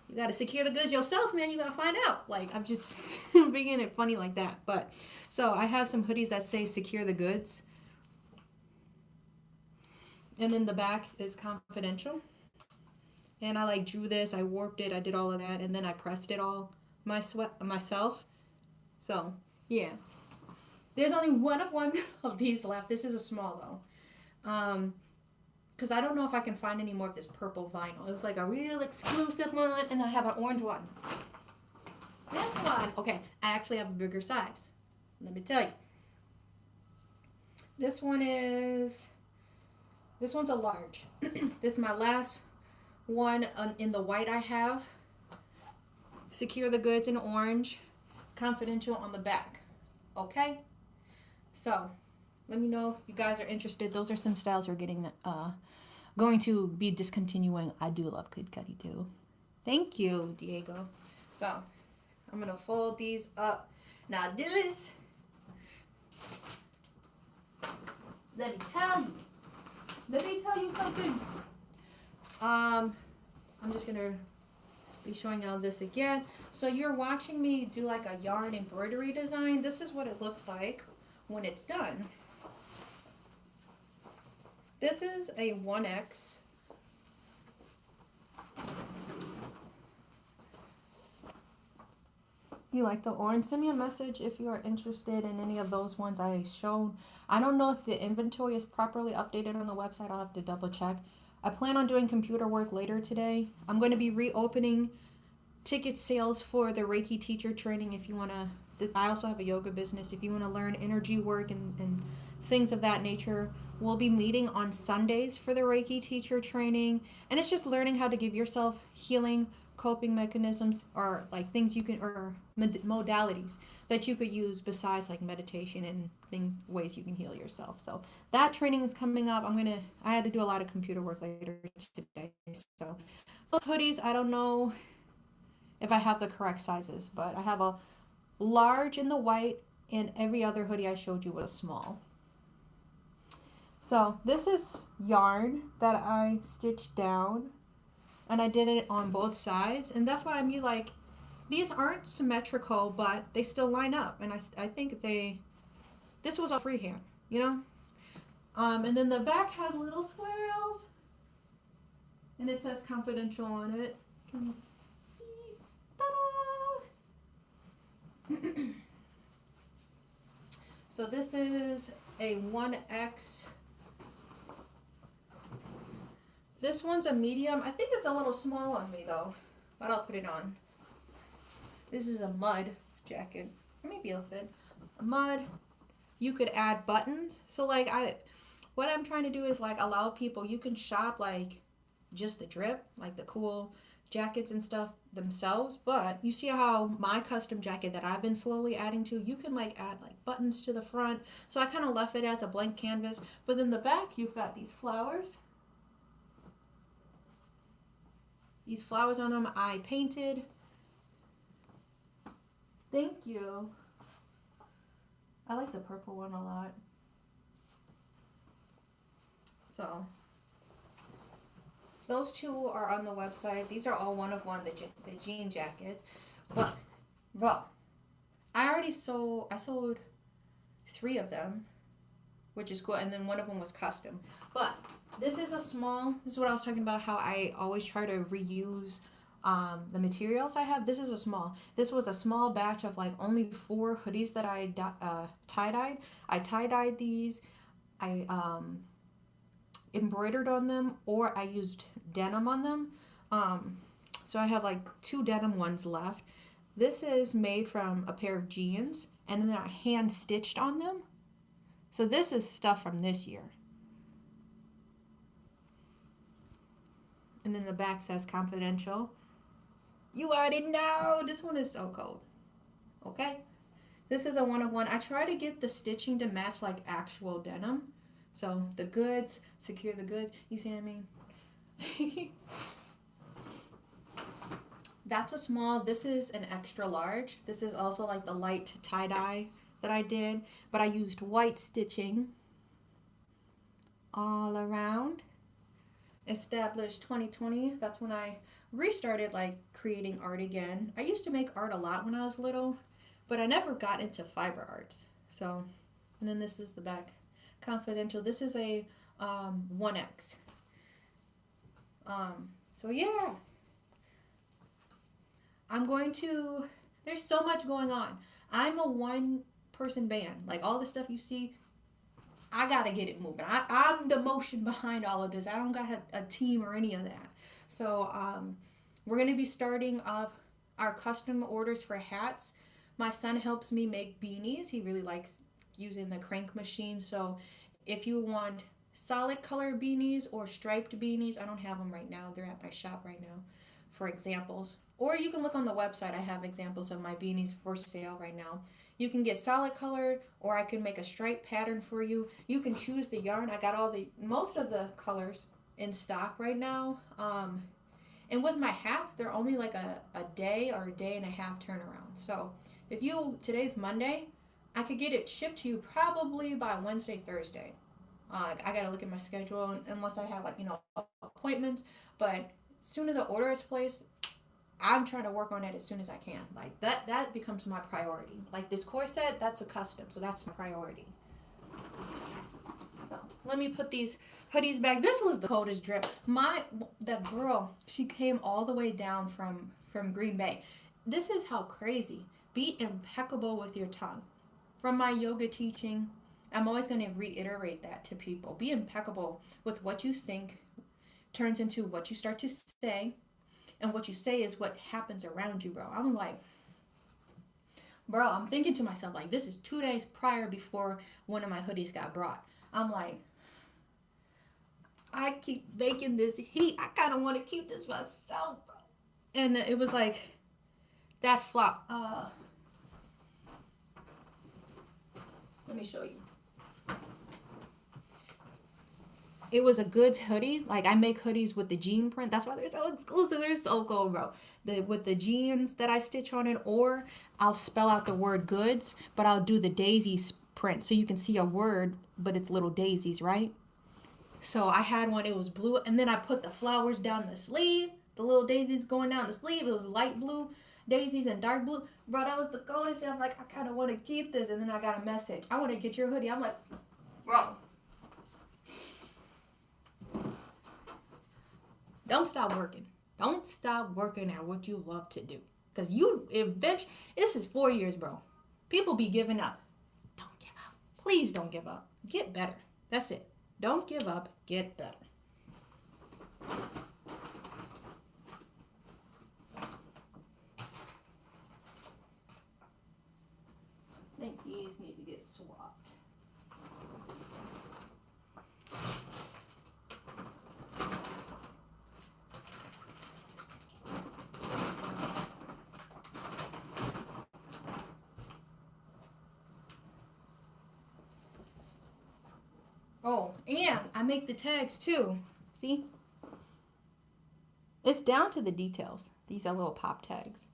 Speaker 2: You got to secure the goods yourself, man. You got to find out. Like, I'm just making it funny like that. But, so I have some hoodies that say Secure the Goods. And then the back is confidential. And I, like, drew this. I warped it. I did all of that. And then I pressed it all myself. So, yeah. There's only one of these left. This is a small, though. Because I don't know if I can find any more of this purple vinyl. It was like a real exclusive one, and I have an orange one. This one, okay, I actually have a bigger size. Let me tell you. This one's a large. This is my last one in the white I have. Secure the Goods in orange. Confidential on the back. Okay? So, let me know if you guys are interested. Those are some styles we're going to be discontinuing. I do love Kid Cudi too. Thank you, Diego. So, I'm going to fold these up. Now this, let me tell you something. I'm just going to be showing y'all this again. So you're watching me do like a yarn embroidery design. This is what it looks like when it's done. This is a 1X. You like the orange? Send me a message if you are interested in any of those ones I showed. I don't know if the inventory is properly updated on the website. I'll have to double check. I plan on doing computer work later today. I'm going to be reopening ticket sales for the Reiki teacher training if you want to. I also have a yoga business. If you want to learn energy work and things of that nature, we'll be meeting on Sundays for the Reiki teacher training. And it's just learning how to give yourself healing coping mechanisms, or like things you can, or modalities that you could use besides like meditation and ways you can heal yourself. So that training is coming up. I had to do a lot of computer work later today. So those hoodies, I don't know if I have the correct sizes, but I have a large in the white, and every other hoodie I showed you was small. So this is yarn that I stitched down, and I did it on both sides, and that's why I'm like, these aren't symmetrical, but they still line up, and I think this was all freehand, you know? And then the back has little swirls, and it says confidential on it. Can you see? Ta-da! So this is a 1X. This one's a medium. I think it's a little small on me though, but I'll put it on. This is a mud jacket. Maybe it'll fit. A mud. You could add buttons. So like what I'm trying to do is like allow people, you can shop like just the drip, like the cool jackets and stuff themselves, but you see how my custom jacket that I've been slowly adding to, you can like add like buttons to the front. So I kind of left it as a blank canvas, but then the back you've got these flowers. These flowers on them I painted. Thank you. I like the purple one a lot. So those two are on the website. These are all one of one, the jean jackets. But I sold 3 of them, which is cool, and then one of them was custom. But this is this is what I was talking about, how I always try to reuse the materials I have. This was a small batch of like only 4 hoodies that I tie-dyed. I tie-dyed these. I embroidered on them, or I used denim on them. So I have like 2 denim ones left. This is made from a pair of jeans, and then I hand stitched on them. So this is stuff from this year. And then the back says confidential. You already know. This one is so cold. Okay? This is a 1-of-1. I try to get the stitching to match like actual denim. So the goods, secure the goods. You see what I mean? That's a small. This is an extra large. This is also like the light tie-dye that I did. But I used white stitching all around. Established 2020. That's when I restarted like creating art again. I used to make art a lot when I was little, but I never got into fiber arts. So, and then this is the back. Confidential. This is a 1X. So yeah. There's so much going on. I'm a 1-person band. Like all the stuff you see, I gotta get it moving. I'm the motion behind all of this. I don't got a team or any of that. So we're gonna be starting up our custom orders for hats. My son helps me make beanies. He really likes using the crank machine. So if you want solid color beanies or striped beanies, I don't have them right now. They're at my shop right now for examples. Or you can look on the website. I have examples of my beanies for sale right now. You can get solid color, or I can make a stripe pattern for you. You can choose the yarn. I got most of the colors in stock right now. And with my hats, they're only like a day or a day and a half turnaround. So if today's Monday, I could get it shipped to you probably by Wednesday, Thursday. I gotta look at my schedule unless I have appointments. But as soon as an order is placed, I'm trying to work on it as soon as I can. Like that becomes my priority. Like this corset, that's a custom, so that's my priority. So let me put these hoodies back. This was the coldest drip. That girl, she came all the way down from Green Bay. This is how crazy. Be impeccable with your tongue. From my yoga teaching, I'm always going to reiterate that to people. Be impeccable with what you think turns into what you start to say, and what you say is what happens around you, bro. I'm like, bro, I'm thinking to myself, like, this is 2 days prior before one of my hoodies got brought. I'm like, I keep making this heat. I kind of want to keep this myself, bro. And it was like that flop. Let me show you. It was a good hoodie. Like, I make hoodies with the jean print. That's why they're so exclusive. They're so cool, bro. With the jeans that I stitch on it, or I'll spell out the word goods, but I'll do the daisies print. So you can see a word, but it's little daisies, right? So I had one, it was blue, and then I put the flowers down the sleeve. The little daisies going down the sleeve. It was light blue daisies and dark blue. Bro, that was the coolest shit. I'm like, I kind of want to keep this. And then I got a message. I want to get your hoodie. I'm like, bro. Don't stop working. Don't stop working at what you love to do. Because you eventually, this is 4 years, bro. People be giving up. Don't give up. Please don't give up. Get better. That's it. Don't give up. Get better. I think these need to get swapped. Oh, and I make the tags too. See? It's down to the details. These are little pop tags.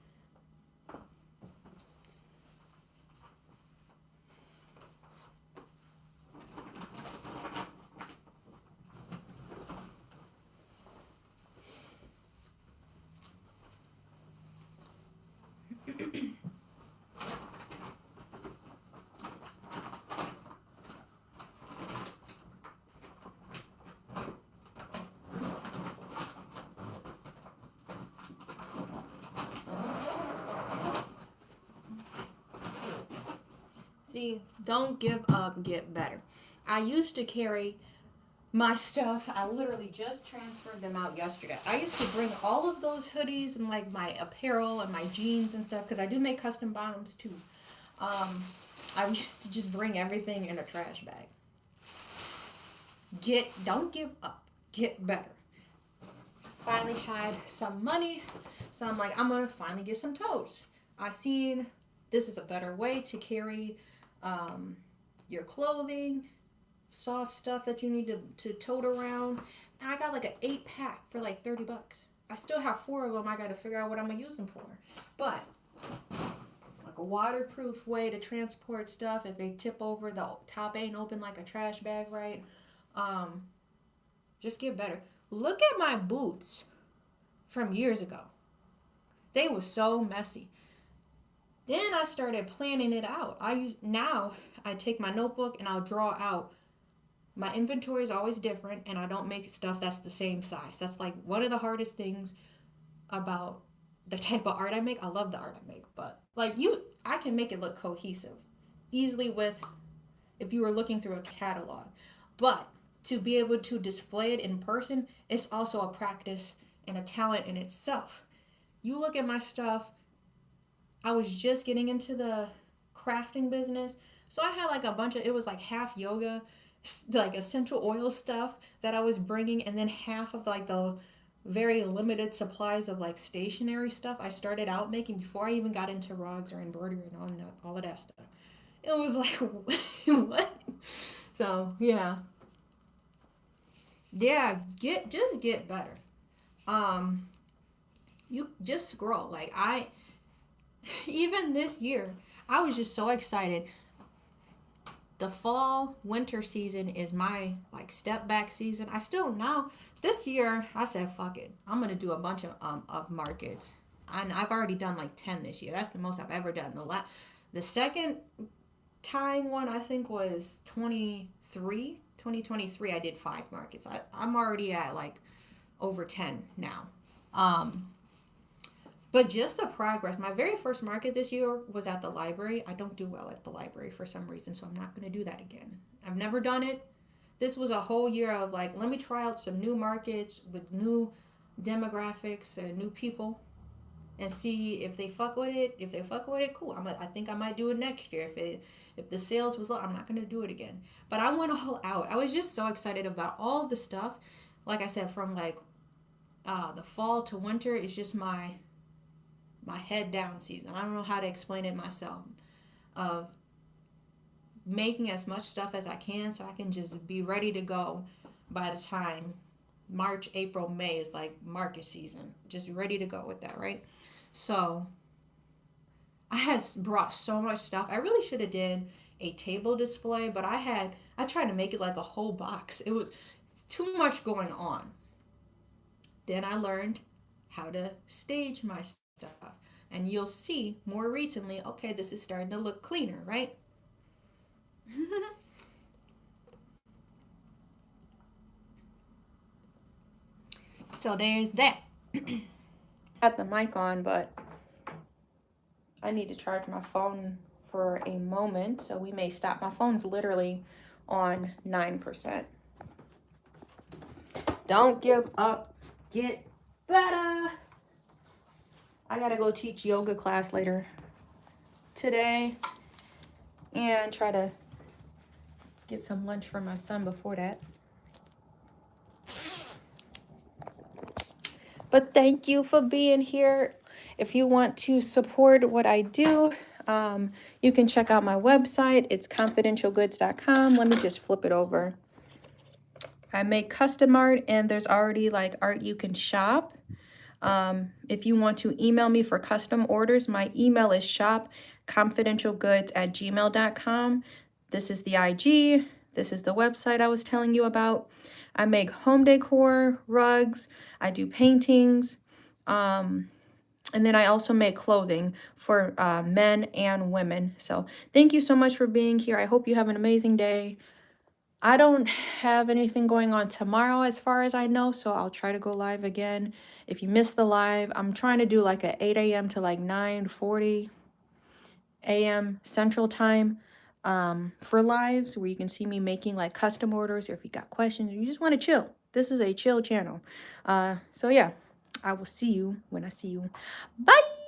Speaker 2: See, don't give up, get better. I used to carry my stuff. I literally just transferred them out yesterday. I used to bring all of those hoodies and like my apparel and my jeans and stuff, because I do make custom bottoms too. I used to just bring everything in a trash bag. Don't give up, get better. Finally had some money, so I'm like, I'm gonna finally get some totes. I seen this is a better way to carry your clothing, soft stuff that you need to tote around. And I got like an 8-pack for like $30. I still have 4 of them. I got to figure out what I'm gonna use them for. But like a waterproof way to transport stuff. If they tip over, the top ain't open like a trash bag, right? Just get better. Look at my boots from years ago. They were so messy. Then I started planning it out. Now I take my notebook and I'll draw out. My inventory is always different, and I don't make stuff that's the same size. That's like one of the hardest things about the type of art I make. I love the art I make, but like I can make it look cohesive easily if you were looking through a catalog. But to be able to display it in person, it's also a practice and a talent in itself. You look at my stuff. I was just getting into the crafting business. So I had like a bunch of, it was like half yoga, like essential oil stuff that I was bringing, and then half of like the very limited supplies of like stationery stuff I started out making before I even got into rugs or embroidery and all of that stuff. It was like, what? So, yeah. Yeah, just get better. You just scroll. Like even this year, I was just so excited. The fall winter season is my like step back season. I still now this year I said fuck it. I'm gonna do a bunch of markets. And I've already done like 10 this year. That's the most I've ever done. The second tying one I think was 2023. I did 5 markets. I'm already at like over 10 now. But just the progress. My very first market this year was at the library. I don't do well at the library for some reason, so I'm not going to do that again. I've never done it. This was a whole year of like, let me try out some new markets with new demographics and new people and see if they fuck with it. If they fuck with it, cool. I think I might do it next year. If the sales was low, I'm not going to do it again. But I went all out. I was just so excited about all of the stuff. Like I said, from like the fall to winter is just my head down season. I don't know how to explain it myself. Of making as much stuff as I can so I can just be ready to go by the time March, April, May is like market season. Just ready to go with that, right? So I had brought so much stuff. I really should have did a table display, but I tried to make it like a whole box. It was too much going on. Then I learned how to stage my stuff. And you'll see more recently, okay, this is starting to look cleaner, right? So there's that.
Speaker 1: Got the mic on, but I need to charge my phone for a moment, so we may stop. My phone's literally on 9%. Don't give up. Get better. I gotta go teach yoga class later today and try to get some lunch for my son before that. But thank you for being here. If you want to support what I do, you can check out my website. It's confidentialgoods.com. Let me just flip it over. I make custom art, and there's already like art you can shop. If you want to email me for custom orders, my email is shopconfidentialgoods@gmail.com. This is the IG. This is the website I was telling you about. I make home decor, rugs. I do paintings. And then I also make clothing for men and women. So thank you so much for being here. I hope you have an amazing day. I don't have anything going on tomorrow as far as I know, so I'll try to go live again. If you missed the live, I'm trying to do like a 8 a.m. to like 9:40 a.m. Central Time for lives where you can see me making like custom orders, or if you got questions or you just want to chill. This is a chill channel. So yeah, I will see you when I see you. Bye!